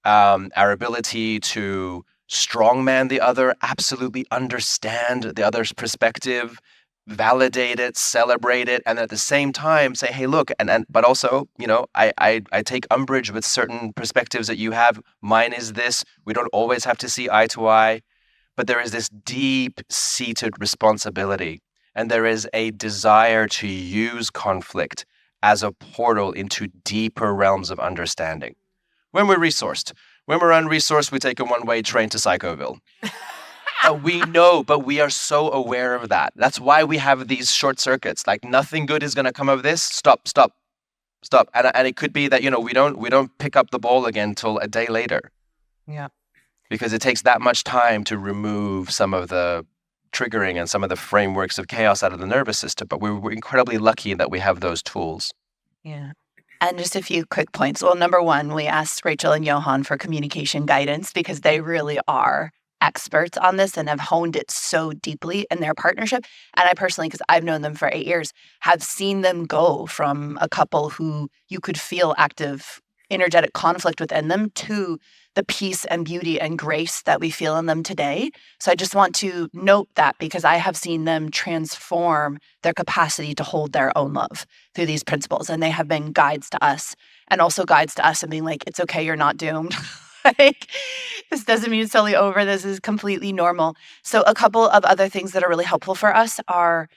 Our ability to strongman the other, absolutely understand the other's perspective, validate it, celebrate it, and at the same time say, hey, look, but also, I take umbrage with certain perspectives that you have. Mine is this. We don't always have to see eye to eye, but there is this deep-seated responsibility, and there is a desire to use conflict as a portal into deeper realms of understanding. When we're resourced. When we're unresourced, we take a one-way train to Psychoville. We know, but we are so aware of that. That's why we have these short circuits. Like nothing good is going to come of this. Stop. And it could be that, we don't pick up the ball again till a day later. Yeah. Because it takes that much time to remove some of the triggering and some of the frameworks of chaos out of the nervous system. But we're incredibly lucky that we have those tools. Yeah. And just a few quick points. Well, number one, we asked Rachel and Johann for communication guidance because they really are experts on this and have honed it so deeply in their partnership. And I personally, because I've known them for 8 years, have seen them go from a couple who you could feel active, energetic conflict within them to the peace and beauty and grace that we feel in them today. So I just want to note that because I have seen them transform their capacity to hold their own love through these principles. And they have been guides to us and also guides to us and being like, it's okay, you're not doomed. Like, this doesn't mean it's totally over. This is completely normal. So a couple of other things that are really helpful for us are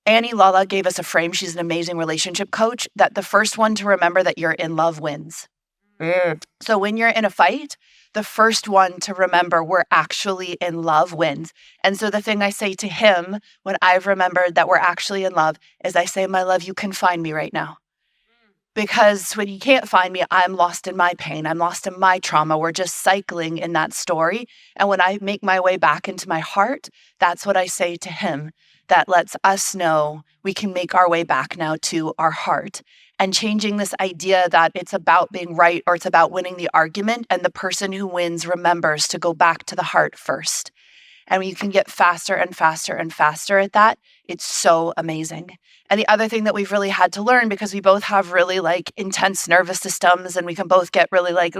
Annie Lala gave us a frame. She's an amazing relationship coach that the first one to remember that you're in love wins. So when you're in a fight, the first one to remember we're actually in love wins. And so the thing I say to him when I've remembered that we're actually in love is I say, my love, you can find me right now. Because when you can't find me, I'm lost in my pain. I'm lost in my trauma. We're just cycling in that story. And when I make my way back into my heart, that's what I say to him. That lets us know we can make our way back now to our heart and changing this idea that it's about being right or it's about winning the argument. And the person who wins remembers to go back to the heart first. And when you can get faster and faster and faster at that, it's so amazing. And the other thing that we've really had to learn, because we both have really like intense nervous systems and we can both get really like,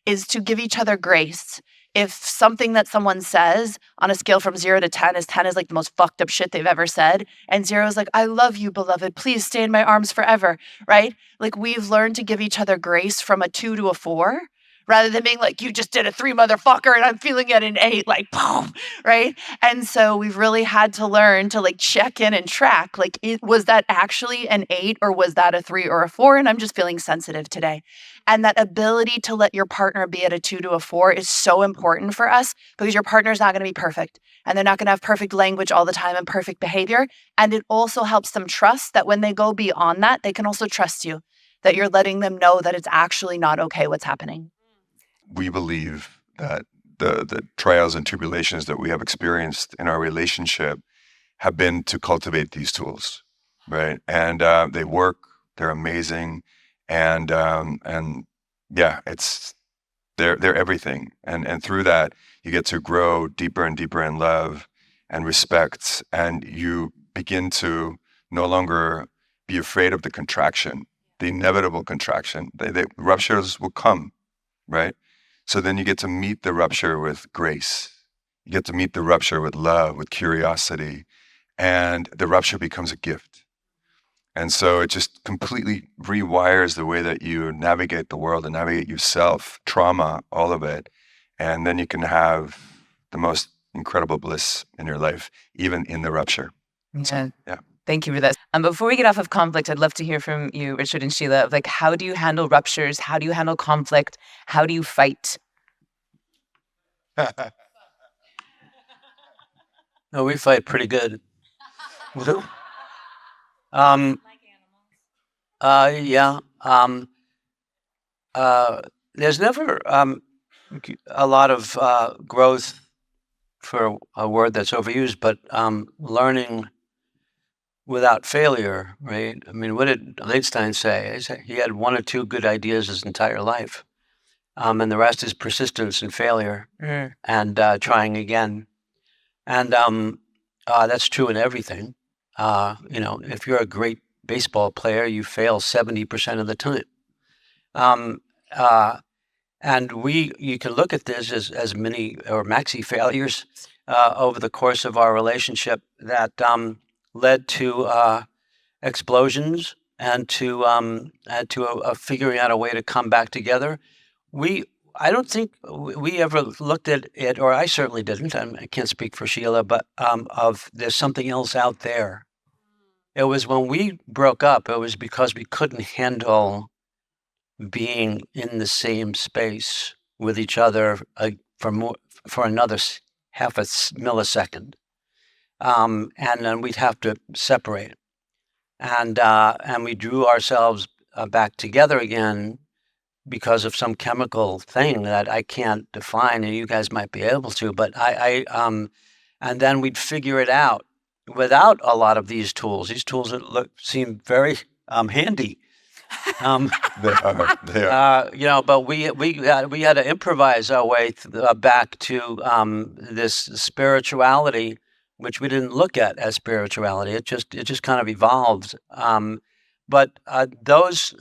is to give each other grace. If something that someone says on a scale from 0 to 10 is 10 is like the most fucked up shit they've ever said, and 0 is like, I love you, beloved, please stay in my arms forever, right? Like we've learned to give each other grace from a 2 to a 4, rather than being like, you just did a 3, motherfucker, and I'm feeling it an 8, like, boom, right? And so we've really had to learn to like check in and track, like, was that actually an 8 or was that a 3 or a 4? And I'm just feeling sensitive today. And that ability to let your partner be at a 2 to a 4 is so important for us because your partner's not going to be perfect and they're not going to have perfect language all the time and perfect behavior. And it also helps them trust that when they go beyond that, they can also trust you, that you're letting them know that it's actually not okay what's happening. We believe that the trials and tribulations that we have experienced in our relationship have been to cultivate these tools, right? And they work. They're amazing, and yeah, they're everything. And through that, you get to grow deeper and deeper in love and respect, and you begin to no longer be afraid of the contraction, the inevitable contraction. The ruptures will come, right? So then you get to meet the rupture with grace. You get to meet the rupture with love, with curiosity, and the rupture becomes a gift. And so it just completely rewires the way that you navigate the world and navigate yourself, trauma, all of it. And then you can have the most incredible bliss in your life, even in the rupture. Yeah. Yeah. Thank you for that. Before we get off of conflict, I'd love to hear from you, Richard and Sheila, of like, how do you handle ruptures? How do you handle conflict? How do you fight? No, we fight pretty good. Yeah. There's never a lot of growth, for a word that's overused, but learning without failure, right? I mean, what did Einstein say? He had 1 or 2 good ideas his entire life, and the rest is persistence and failure and trying again. And that's true in everything. If you're a great baseball player, you fail 70% of the time. And you can look at this as mini or maxi failures over the course of our relationship that led to explosions and to figuring out a way to come back together. I don't think we ever looked at it, or I certainly didn't. I can't speak for Sheila, but of there's something else out there. It was when we broke up, it was because we couldn't handle being in the same space with each other for another half a millisecond. And then we'd have to separate. And we drew ourselves back together again because of some chemical thing that I can't define, and you guys might be able to. But and then we'd figure it out without a lot of these tools. These tools seem very handy. They are. But we had to improvise our way back to this spirituality, which we didn't look at as spirituality. It just kind of evolved. But those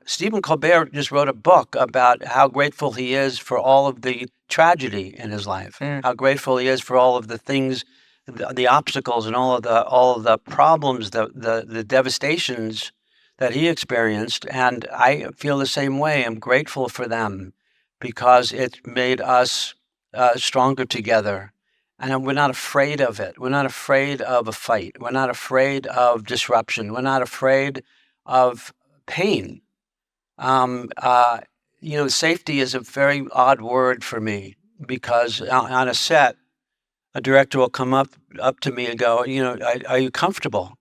Stephen Colbert just wrote a book about how grateful he is for all of the tragedy in his life, how grateful he is for all of the things, the obstacles, and all of the problems, the devastations that he experienced. And I feel the same way. I'm grateful for them because it made us stronger together. And we're not afraid of it. We're not afraid of a fight. We're not afraid of disruption. We're not afraid of pain. Safety is a very odd word for me because on a set, a director will come up to me and go, are you comfortable?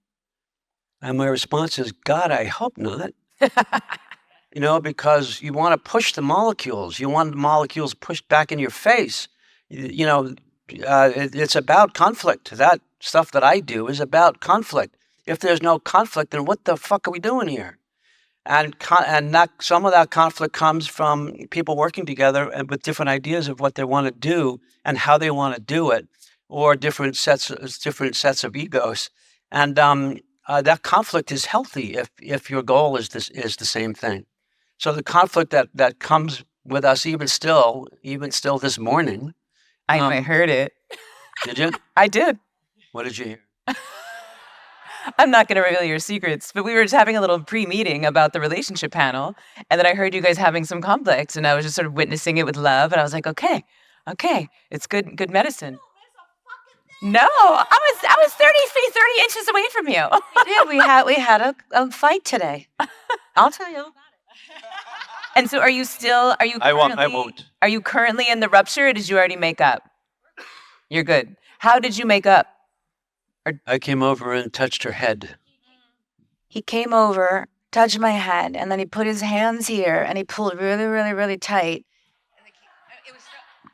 And my response is, God, I hope not. Because you want to push the molecules. You want the molecules pushed back in your face. It's about conflict. That stuff that I do is about conflict. If there's no conflict, then what the fuck are we doing here? And some of that conflict comes from people working together and with different ideas of what they want to do and how they want to do it, or different sets of egos. And that conflict is healthy if your goal is the same thing. So the conflict that comes with us even still this morning. I heard it. Did you? I did. What did you hear? I'm not going to reveal your secrets, but we were just having a little pre-meeting about the relationship panel, and then I heard you guys having some conflict, and I was just sort of witnessing it with love, and I was like, okay, it's good medicine. No, I was 30 inches away from you. Yeah, we had a fight today. I'll tell you. And so are you I won't. Are you currently in the rupture, or did you already make up? You're good. How did you make up? I came over and touched her head. He came over, touched my head, and then he put his hands here, and he pulled really, really, really tight.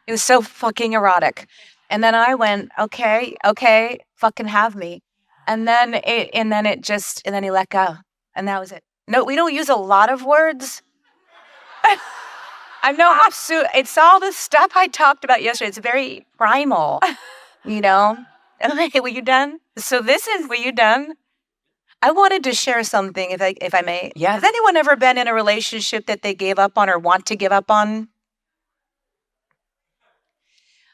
It was so fucking erotic. And then I went, okay, fucking have me. And then he let go, and that was it. No, we don't use a lot of words. I know, it's all the stuff I talked about yesterday. It's very primal, Were you done? Were you done? I wanted to share something, if I may. Yeah. Has anyone ever been in a relationship that they gave up on or want to give up on?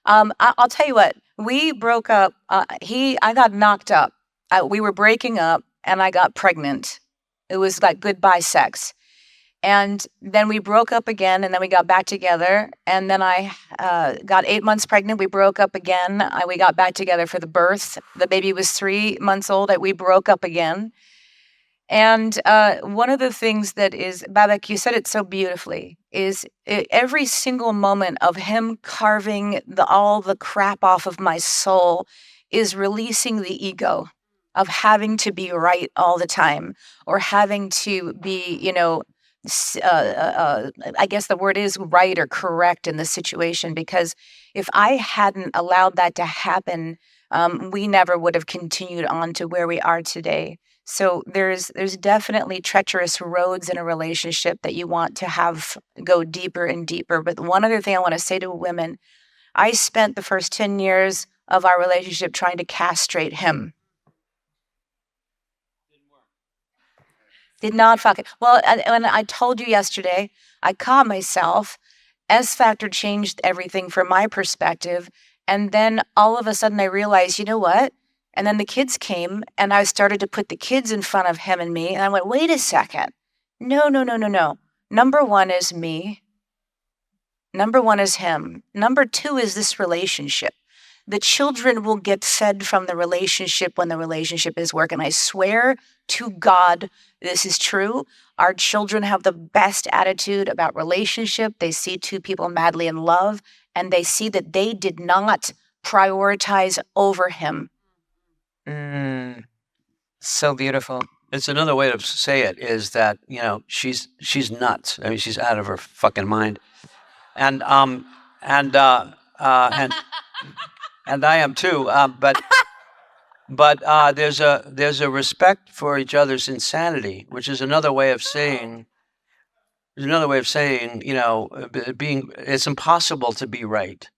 I'll tell you what. We broke up. I got knocked up. We were breaking up, and I got pregnant. It was like goodbye sex. And then we broke up again, and then we got back together. And then I got 8 months pregnant. We broke up again. We got back together for the birth. The baby was 3 months old. We broke up again. And one of the things that is, Baback, you said it so beautifully, is every single moment of him carving all the crap off of my soul is releasing the ego of having to be right all the time, or having to be, I guess the word is right or correct in this situation, because if I hadn't allowed that to happen, we never would have continued on to where we are today. So there's definitely treacherous roads in a relationship that you want to have go deeper and deeper. But one other thing I want to say to women, I spent the first 10 years of our relationship trying to castrate him. Did not fuck it. Well, and I told you yesterday, I caught myself. S Factor changed everything from my perspective. And then all of a sudden I realized, you know what? And then the kids came, and I started to put the kids in front of him and me. And I went, wait a second. No. Number one is me. Number one is him. Number two is this relationship. the children will get fed from the relationship when the relationship is work. And I swear to God, this is true. Our children have the best attitude about relationship. They see two people madly in love, and they see that they did not prioritize over him. So beautiful. It's another way to say it is that, she's nuts. I mean, she's out of her fucking mind. And and I am too. But there's a respect for each other's insanity, which is another way of saying, it's impossible to be right.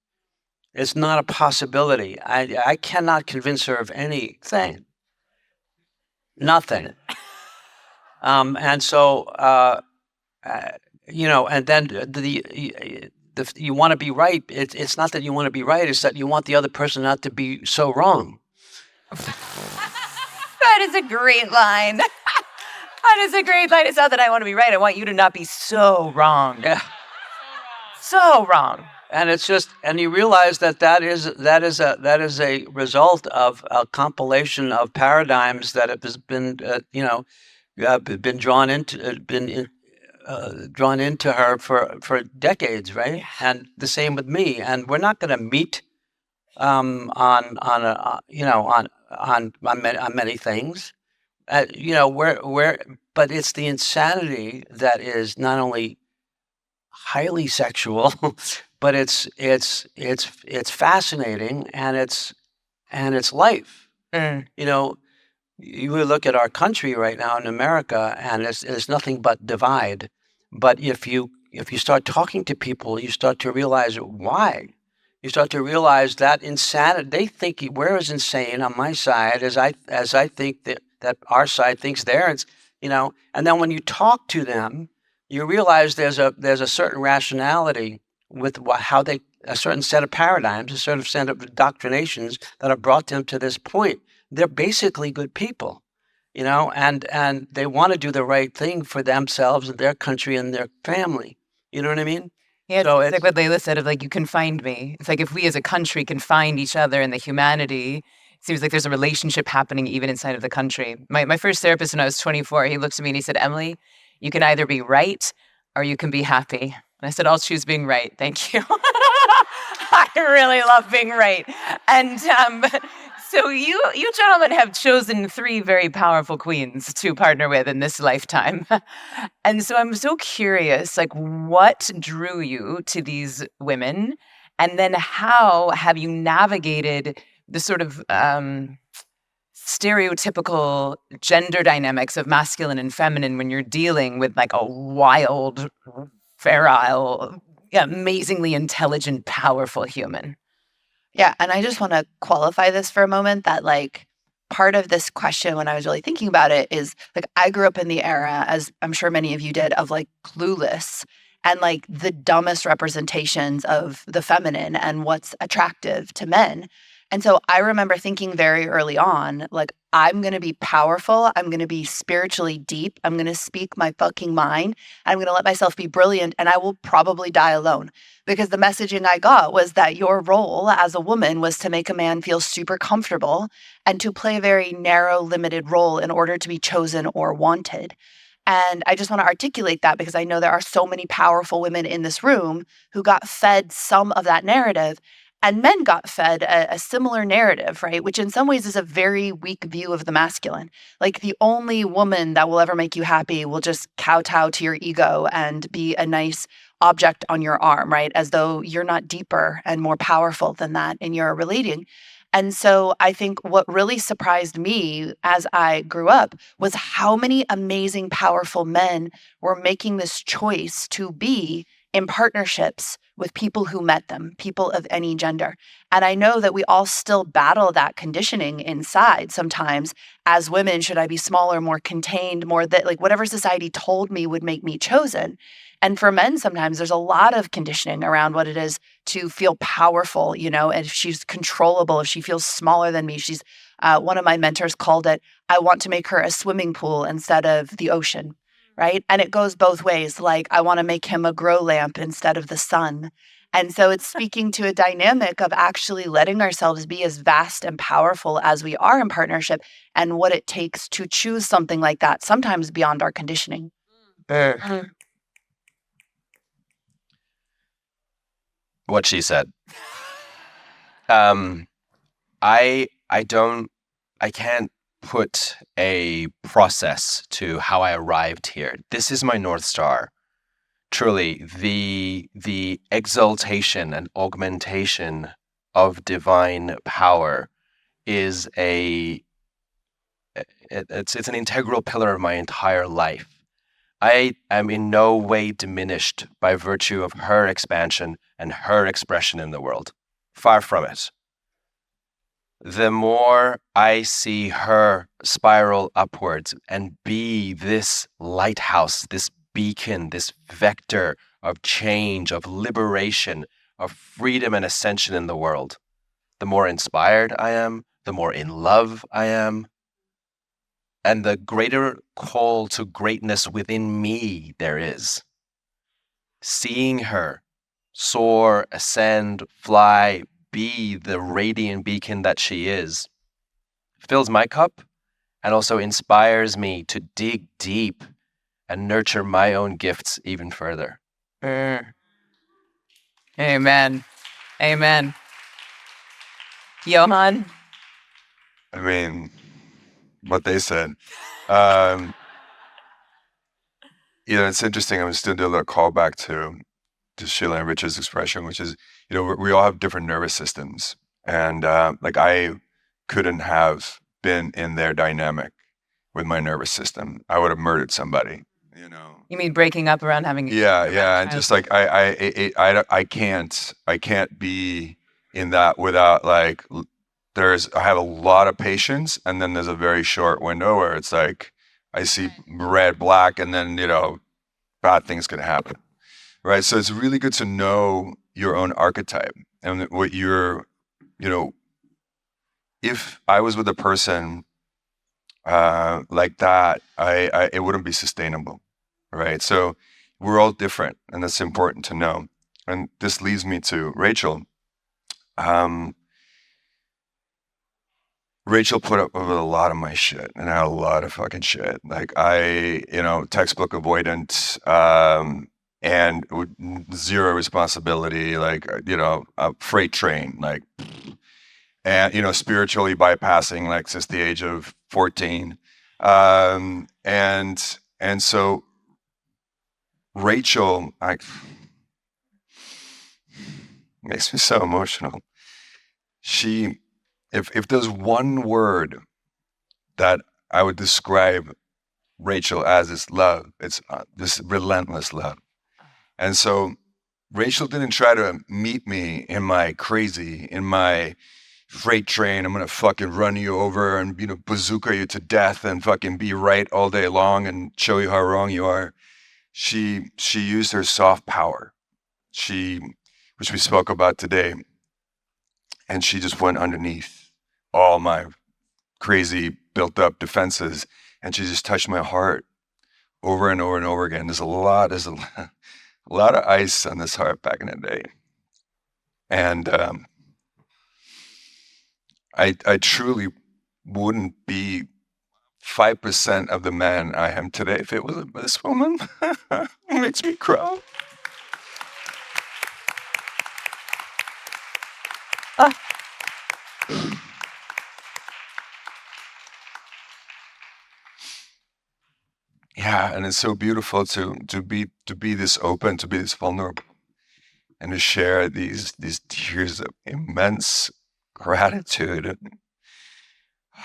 It's not a possibility. I cannot convince her of anything. Nothing. And so, and then you want to be right. It's not that you want to be right. It's that you want the other person not to be so wrong. That is a great line. That is a great line. It's not that I want to be right. I want you to not be so wrong. Yeah. So wrong. And it's just, and you realize that is a result of a compilation of paradigms that have been drawn into her for decades, right? Yeah. And the same with me. And we're not going to meet on many things, but it's the insanity that is not only highly sexual, but it's fascinating, and it's life. You look at our country right now in America, and there's nothing but divide. But if you start talking to people, you start to realize why. You start to realize that insanity. They think we're as insane on my side as I think that our side thinks theirs. And then when you talk to them, you realize there's a certain rationality with a certain set of paradigms, a certain set of indoctrinations that have brought them to this point. They're basically good people, and they want to do the right thing for themselves and their country and their family. You know what I mean? Yeah, so it's like what Layla said of you can find me. It's like if we as a country can find each other in the humanity, it seems like there's a relationship happening even inside of the country. My first therapist when I was 24, he looked at me and he said, Emily, you can either be right or you can be happy. And I said, I'll choose being right. Thank you. I really love being right. And so you gentlemen have chosen 3 very powerful queens to partner with in this lifetime. And so I'm so curious, what drew you to these women? And then how have you navigated the sort of stereotypical gender dynamics of masculine and feminine when you're dealing with a wild, feral, amazingly intelligent, powerful human? Yeah, and I just want to qualify this for a moment that part of this question when I was really thinking about it is I grew up in the era, as I'm sure many of you did, of Clueless and the dumbest representations of the feminine and what's attractive to men. And so I remember thinking very early on, I'm going to be powerful. I'm going to be spiritually deep. I'm going to speak my fucking mind. I'm going to let myself be brilliant, and I will probably die alone. Because the messaging I got was that your role as a woman was to make a man feel super comfortable and to play a very narrow, limited role in order to be chosen or wanted. And I just want to articulate that because I know there are so many powerful women in this room who got fed some of that narrative. And men got fed a similar narrative, right? Which in some ways is a very weak view of the masculine. The only woman that will ever make you happy will just kowtow to your ego and be a nice object on your arm, right? As though you're not deeper and more powerful than that in your relating. And so I think what really surprised me as I grew up was how many amazing, powerful men were making this choice to be in partnerships with people who met them, people of any gender. And I know that we all still battle that conditioning inside sometimes. As women, should I be smaller, more contained, more that whatever society told me would make me chosen. And for men, sometimes there's a lot of conditioning around what it is to feel powerful, and if she's controllable, if she feels smaller than me, she's, one of my mentors called it, I want to make her a swimming pool instead of the ocean, right? And it goes both ways. Like, I want to make him a grow lamp instead of the sun. And so it's speaking to a dynamic of actually letting ourselves be as vast and powerful as we are in partnership, and what it takes to choose something like that, sometimes beyond our conditioning. What she said. I can't put a process to how I arrived here. This is my North Star. Truly, the exaltation and augmentation of divine power is it's an integral pillar of my entire life. I am in no way diminished by virtue of her expansion and her expression in the world. Far from it. The more I see her spiral upwards and be this lighthouse, this beacon, this vector of change, of liberation, of freedom and ascension in the world, the more inspired I am, the more in love I am, and the greater call to greatness within me there is. Seeing her soar, ascend, fly, be the radiant beacon that she is, fills my cup and also inspires me to dig deep and nurture my own gifts even further. Amen. Amen. Johann? I mean, what they said. It's interesting. I'm still doing a little callback to Sheila and Richard's expression, which is, we all have different nervous systems. And like, I couldn't have been in their dynamic with my nervous system. I would have murdered somebody, You mean breaking up around having Yeah. And just like, I can't be in that without, like, I have a lot of patience, and then there's a very short window where it's like, I see red, black, and then, bad things can happen. Right. So it's really good to know your own archetype and what if I was with a person like that, it wouldn't be sustainable. Right. So we're all different, and that's important to know. And this leads me to Rachel. Rachel put up with a lot of my shit, and I had a lot of fucking shit. Like, textbook avoidant, and with zero responsibility, like, a freight train, like, and, spiritually bypassing, like, since the age of 14. And so Rachel, makes me so emotional. If there's one word that I would describe Rachel as, it's love. It's this relentless love. And so Rachel didn't try to meet me in my freight train. I'm going to fucking run you over and, bazooka you to death and fucking be right all day long and show you how wrong you are. She used her soft power, which we spoke about today. And she just went underneath all my crazy built up defenses, and she just touched my heart over and over and over again. There's a lot of ice on this heart back in the day. And I truly wouldn't be 5% of the man I am today if it wasn't for this woman. It makes me cry. Yeah, and it's so beautiful to be this open, to be this vulnerable, and to share these tears of immense gratitude.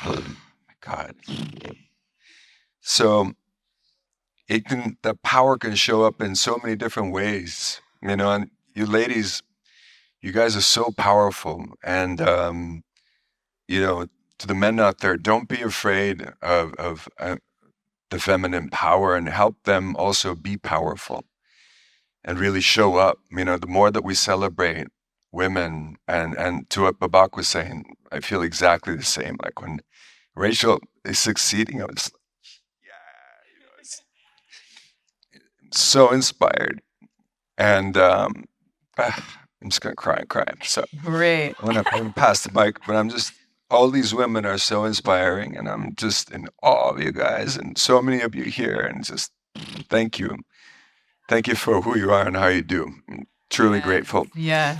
Oh my God. So the power can show up in so many different ways, and you ladies, you guys are so powerful. And, to the men out there, don't be afraid of the feminine power, and help them also be powerful and really show up. The more that we celebrate women, and to what Baback was saying, I feel exactly the same. Like, when Rachel is succeeding, I was like, so inspired. And I'm just going to cry and cry. So Great. I'm going to pass the mic, but all these women are so inspiring, and I'm just in awe of you guys, and so many of you here, and just thank you. Thank you for who you are and how you do. I'm truly grateful. Yeah.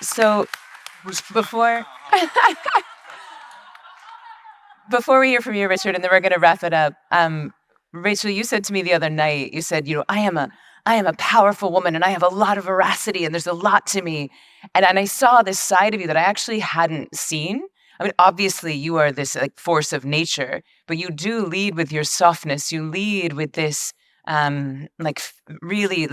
So before we hear from you, Richard, and then we're going to wrap it up. Rachel, you said to me the other night, you said, I am a powerful woman, and I have a lot of veracity, and there's a lot to me. And I saw this side of you that I actually hadn't seen. I mean, obviously you are this force of nature, but you do lead with your softness. You lead with this really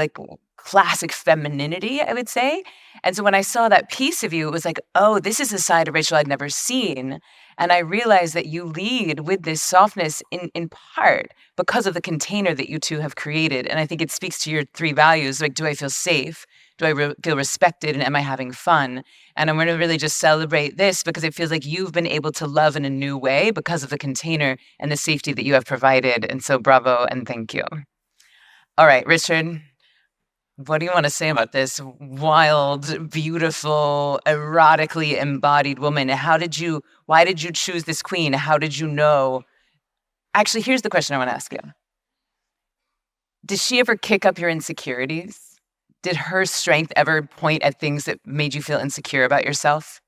classic femininity, I would say. And so when I saw that piece of you, it was like, oh, this is a side of Rachel I'd never seen. And I realized that you lead with this softness in part because of the container that you two have created. And I think it speaks to your three values. Like, do I feel safe? Do I feel respected? And am I having fun? And I'm going to really just celebrate this because it feels like you've been able to love in a new way because of the container and the safety that you have provided. And so bravo and thank you. All right, Richard. What do you want to say about this wild, beautiful, erotically embodied woman? Why did you choose this queen? How did you know? Actually, here's the question I want to ask you. Did she ever kick up your insecurities? Did her strength ever point at things that made you feel insecure about yourself?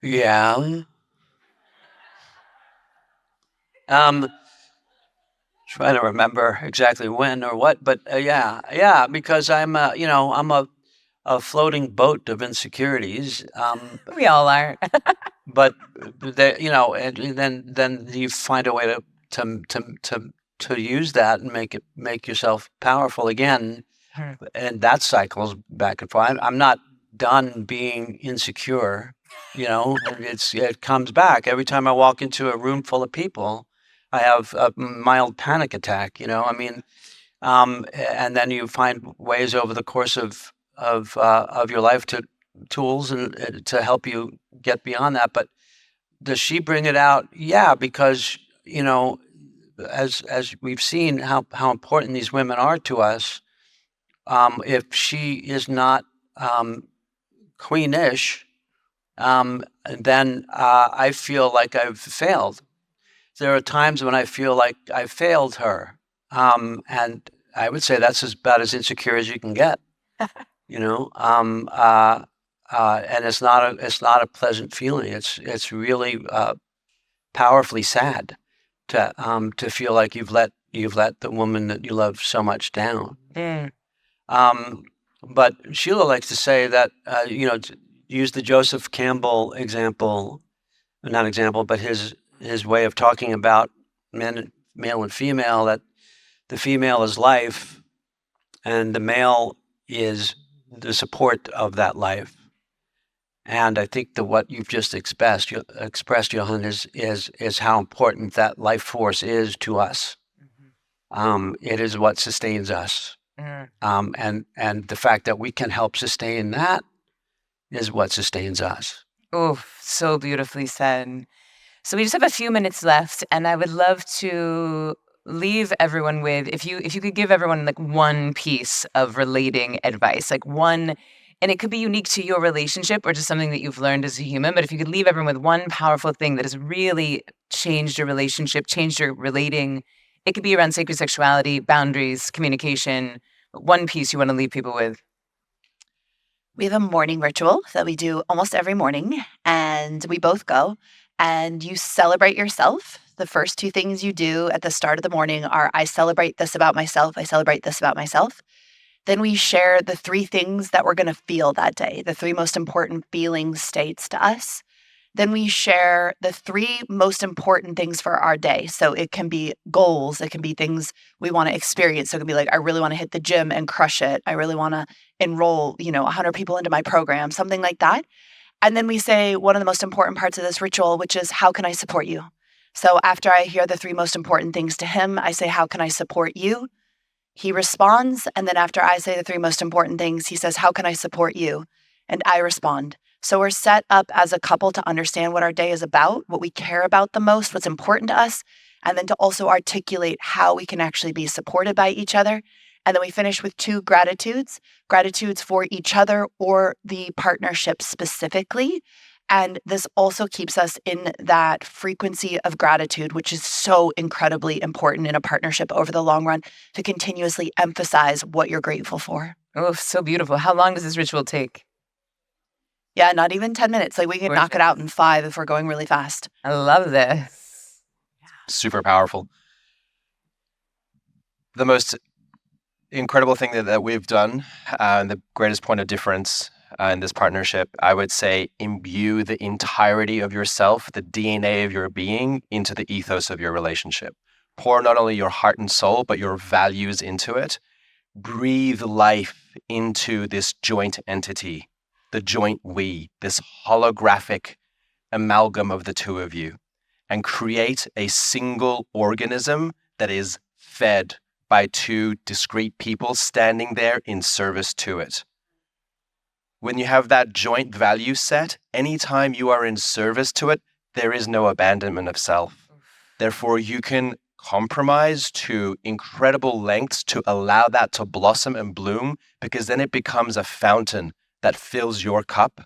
Yeah. Trying to remember exactly when or what, but yeah, because I'm a floating boat of insecurities. We all are. But and then you find a way to use that and make yourself powerful again, and that cycles back and forth. I'm not done being insecure, it comes back every time I walk into a room full of people. I have a mild panic attack, and then you find ways over the course of your life tools and to help you get beyond that. But does she bring it out? Yeah, because as we've seen how important these women are to us. If she is not queenish, then I feel like I've failed. There are times when I feel like I failed her, and I would say that's about as insecure as you can get, and it's not a pleasant feeling. It's really powerfully sad to feel like you've let the woman that you love so much down. But Sheila likes to say that to use the Joseph Campbell example, not example, but his way of talking about male and female, that the female is life and the male is the support of that life. And I think that what you've just expressed, Johann, is how important that life force is to us. It is what sustains us. And the fact that we can help sustain that is what sustains us. Oh, so beautifully said. So we just have a few minutes left, and I would love to leave everyone with, if you could give everyone one piece of relating advice, one, and it could be unique to your relationship or just something that you've learned as a human, but if you could leave everyone with one powerful thing that has really changed your relationship, changed your relating, it could be around sacred sexuality, boundaries, communication, one piece you want to leave people with. We have a morning ritual that we do almost every morning, and we both go. And you celebrate yourself. The first two things you do at the start of the morning are, I celebrate this about myself. I celebrate this about myself. Then we share the three things that we're going to feel that day, the three most important feeling states to us. Then we share the three most important things for our day. So it can be goals. It can be things we want to experience. So it can be like, I really want to hit the gym and crush it. I really want to enroll, 100 people into my program, something like that. And then we say one of the most important parts of this ritual, which is, how can I support you? So after I hear the three most important things to him, I say, how can I support you? He responds. And then after I say the three most important things, he says, how can I support you? And I respond. So we're set up as a couple to understand what our day is about, what we care about the most, what's important to us. and then to also articulate how we can actually be supported by each other. And then we finish with 2 gratitudes for each other or the partnership specifically. And this also keeps us in that frequency of gratitude, which is so incredibly important in a partnership over the long run, to continuously emphasize what you're grateful for. Oh, so beautiful. How long does this ritual take? Yeah, not even 10 minutes. Like we can knock it out in 5 if we're going really fast. I love this. Super powerful. The most incredible thing that we've done, the greatest point of difference in this partnership, I would say, imbue the entirety of yourself, the DNA of your being, into the ethos of your relationship. Pour not only your heart and soul, but your values into it. Breathe life into this joint entity, the joint we, this holographic amalgam of the two of you, and create a single organism that is fed by 2 discrete people standing there in service to it. When you have that joint value set, anytime you are in service to it, there is no abandonment of self. Therefore, you can compromise to incredible lengths to allow that to blossom and bloom, because then it becomes a fountain that fills your cup.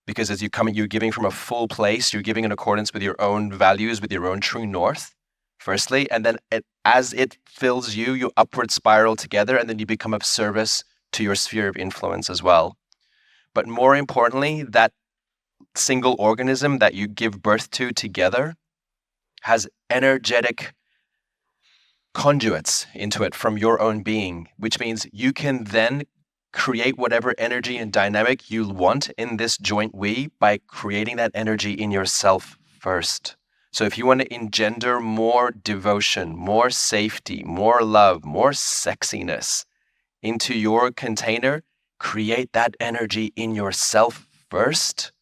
Because as you're giving from a full place, you're giving in accordance with your own values, with your own true north, firstly, and then as it fills you, you upward spiral together, and then you become of service to your sphere of influence as well. But more importantly, that single organism that you give birth to together has energetic conduits into it from your own being, which means you can then create whatever energy and dynamic you want in this joint we by creating that energy in yourself first. So if you want to engender more devotion, more safety, more love, more sexiness into your container, create that energy in yourself first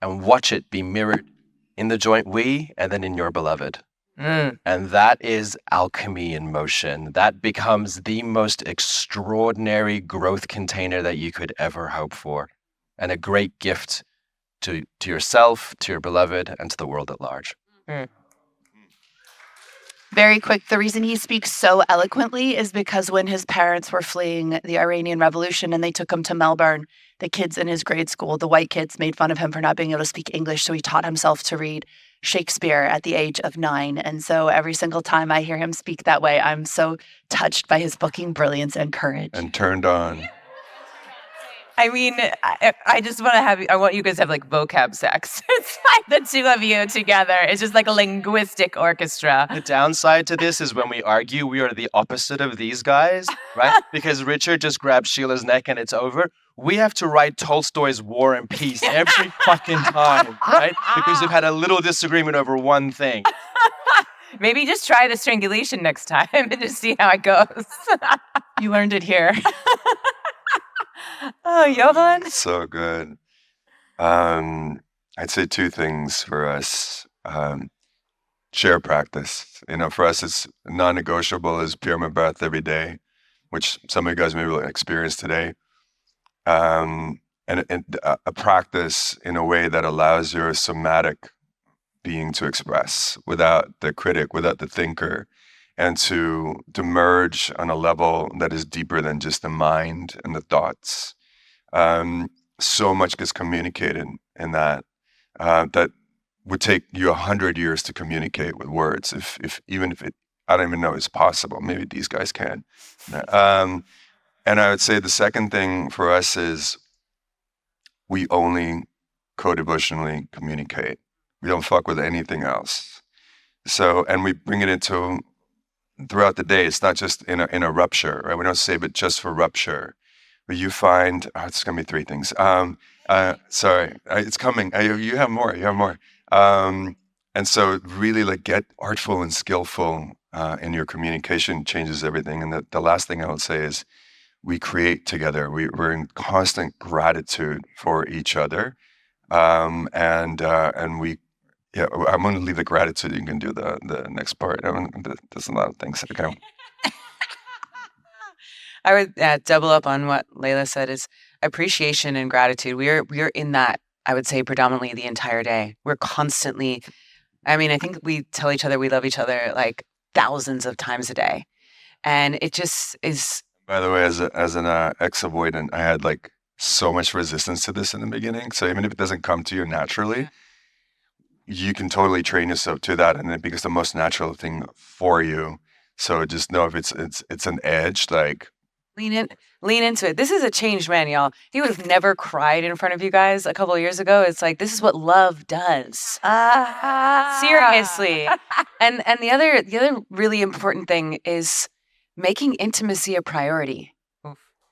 and watch it be mirrored in the joint we and then in your beloved. And that is alchemy in motion. That becomes the most extraordinary growth container that you could ever hope for, and a great gift to yourself, to your beloved, and to the world at large. Very quick, the reason he speaks so eloquently is because when his parents were fleeing the Iranian Revolution and they took him to Melbourne, the kids in his grade school, the white kids, made fun of him for not being able to speak English, so he taught himself to read Shakespeare at the age of 9. And so every single time I hear him speak that way, I'm so touched by his booking brilliance and courage. And turned on. I mean, I just want I want you guys to have like vocab sex. It's like the 2 of you together. It's just like a linguistic orchestra. The downside to this is when we argue, we are the opposite of these guys, right? Because Richard just grabs Sheila's neck and it's over. We have to write Tolstoy's War and Peace every fucking time, right? Because we've had a little disagreement over one thing. Maybe just try the strangulation next time and just see how it goes. You learned it here. Oh, Johann? So good. I'd say 2 things for us. Share practice. For us, it's non-negotiable is pure breath every day, which some of you guys maybe will experience today. And a practice in a way that allows your somatic being to express without the critic, without the thinker, and to merge on a level that is deeper than just the mind and the thoughts. So much gets communicated in that that would take you 100 years to communicate with words. If I don't even know it's possible. Maybe these guys can. And I would say the second thing for us is we only co-devotionally communicate. We don't fuck with anything else. So, and we bring it into throughout the day. It's not just in a rupture, right? We don't save it just for rupture. But you find, it's going to be 3 things. Sorry, it's coming. You have more. And so really like get artful and skillful in your communication changes everything. And the last thing I would say is we create together. We're in constant gratitude for each other. And we, yeah, I'm going to leave the gratitude. You can do the next part. There's a lot of things. Okay. I would double up on what Layla said is appreciation and gratitude. We're in that, I would say, predominantly the entire day. We're constantly I mean, I think we tell each other we love each other like thousands of times a day. And it just is. By the way, as an ex-avoidant, I had like so much resistance to this in the beginning. So even if it doesn't come to you naturally, you can totally train yourself to that, and it becomes the most natural thing for you. So just know if it's an edge, like Lean into it. This is a changed man, y'all. He would have never cried in front of you guys a couple of years ago. It's like, this is what love does. Seriously. And the other really important thing is making intimacy a priority.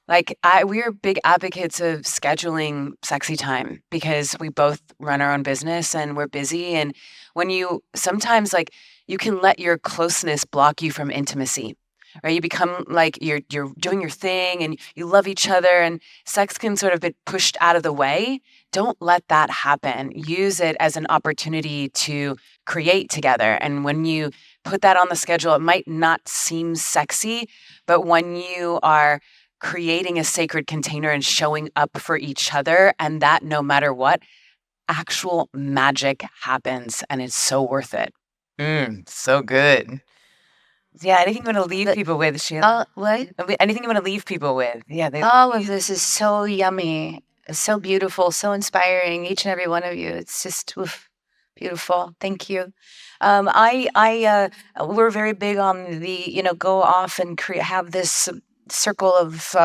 Like we're big advocates of scheduling sexy time because we both run our own business and we're busy. And when you sometimes like you can let your closeness block you from intimacy. Right, you become like you're doing your thing and you love each other and sex can sort of be pushed out of the way. Don't let that happen. Use it as an opportunity to create together. And when you put that on the schedule, it might not seem sexy, but when you are creating a sacred container and showing up for each other, and that no matter what, actual magic happens and it's so worth it. So good. Yeah, anything you want to leave people with, Sheila? What? Anything you want to leave people with? Yeah. All of this is so yummy. It's so beautiful, so inspiring, each and every one of you. It's just beautiful. Thank you. We're very big on the, go off and have this circle of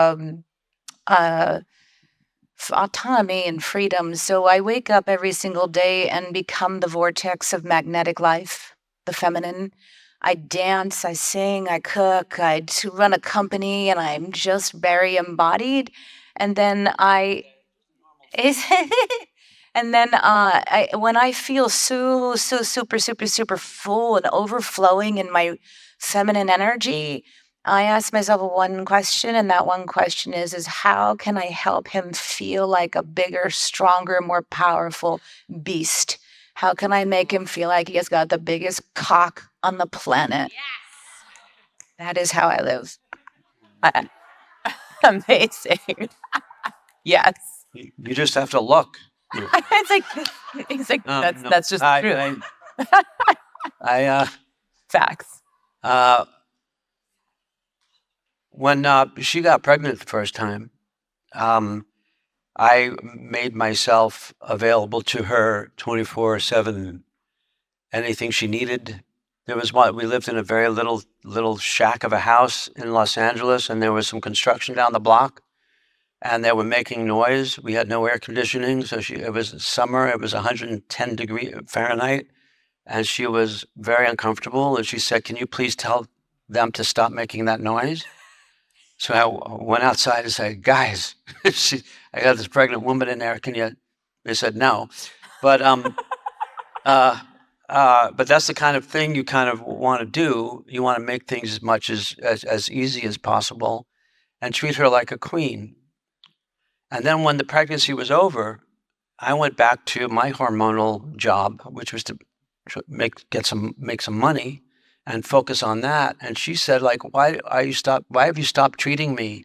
autonomy and freedom. So I wake up every single day and become the vortex of magnetic life, the feminine. I dance, I sing, I cook, I run a company, and I'm just very embodied. And then when I feel so super full and overflowing in my feminine energy, I ask myself one question, and that one question is how can I help him feel like a bigger, stronger, more powerful beast? How can I make him feel like he has got the biggest cock on the planet? Yes. That is how I live. Amazing. Yes. You just have to look. it's like that's just true. Facts. When she got pregnant the first time, I made myself available to her 24/7. Anything she needed. We lived in a very little shack of a house in Los Angeles, and there was some construction down the block, and they were making noise. We had no air conditioning, so it was summer. It was 110 degrees Fahrenheit, and she was very uncomfortable. And she said, "Can you please tell them to stop making that noise?" So I went outside and said, "Guys, I got this pregnant woman in there. Can you?" They said no, but but that's the kind of thing you kind of want to do. You want to make things as much as easy as possible, and treat her like a queen. And then when the pregnancy was over, I went back to my hormonal job, which was to make some money and focus on that. And she said, like, why have you stopped treating me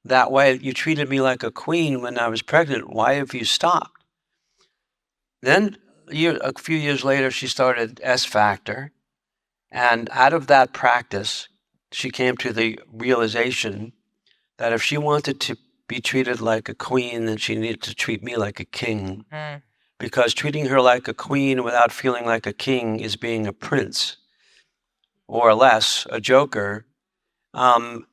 that way? You treated me like a queen when I was pregnant. Why have you stopped? Then a few years later, she started S Factor. And out of that practice, she came to the realization that if she wanted to be treated like a queen, then she needed to treat me like a king. Because treating her like a queen without feeling like a king is being a prince, or less, a joker. And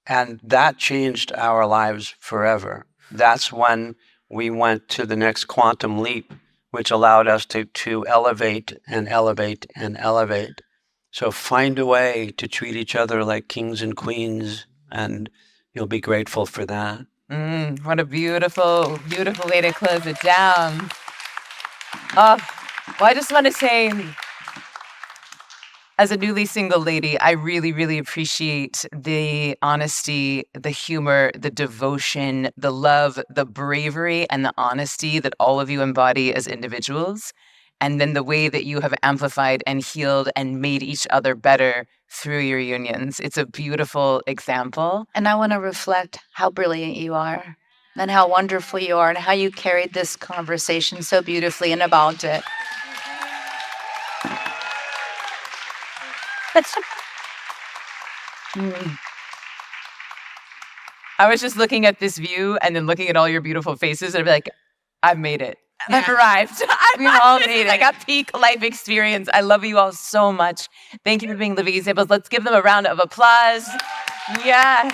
that changed our lives forever. That's when we went to the next quantum leap, which allowed us to elevate and elevate and elevate. So find a way to treat each other like kings and queens, and you'll be grateful for that. What a beautiful, beautiful way to close it down. Well, I just want to say, as a newly single lady, I really, really appreciate the honesty, the humor, the devotion, the love, the bravery, and the honesty that all of you embody as individuals. And then the way that you have amplified and healed and made each other better through your unions. It's a beautiful example. And I want to reflect how brilliant you are and how wonderful you are and how you carried this conversation so beautifully and about it. I was just looking at this view and then looking at all your beautiful faces, and I'd be like, I've made it. I've arrived. We all made it. Like a peak life experience. I love you all so much. Thank you for being living examples. Let's give them a round of applause. Yes.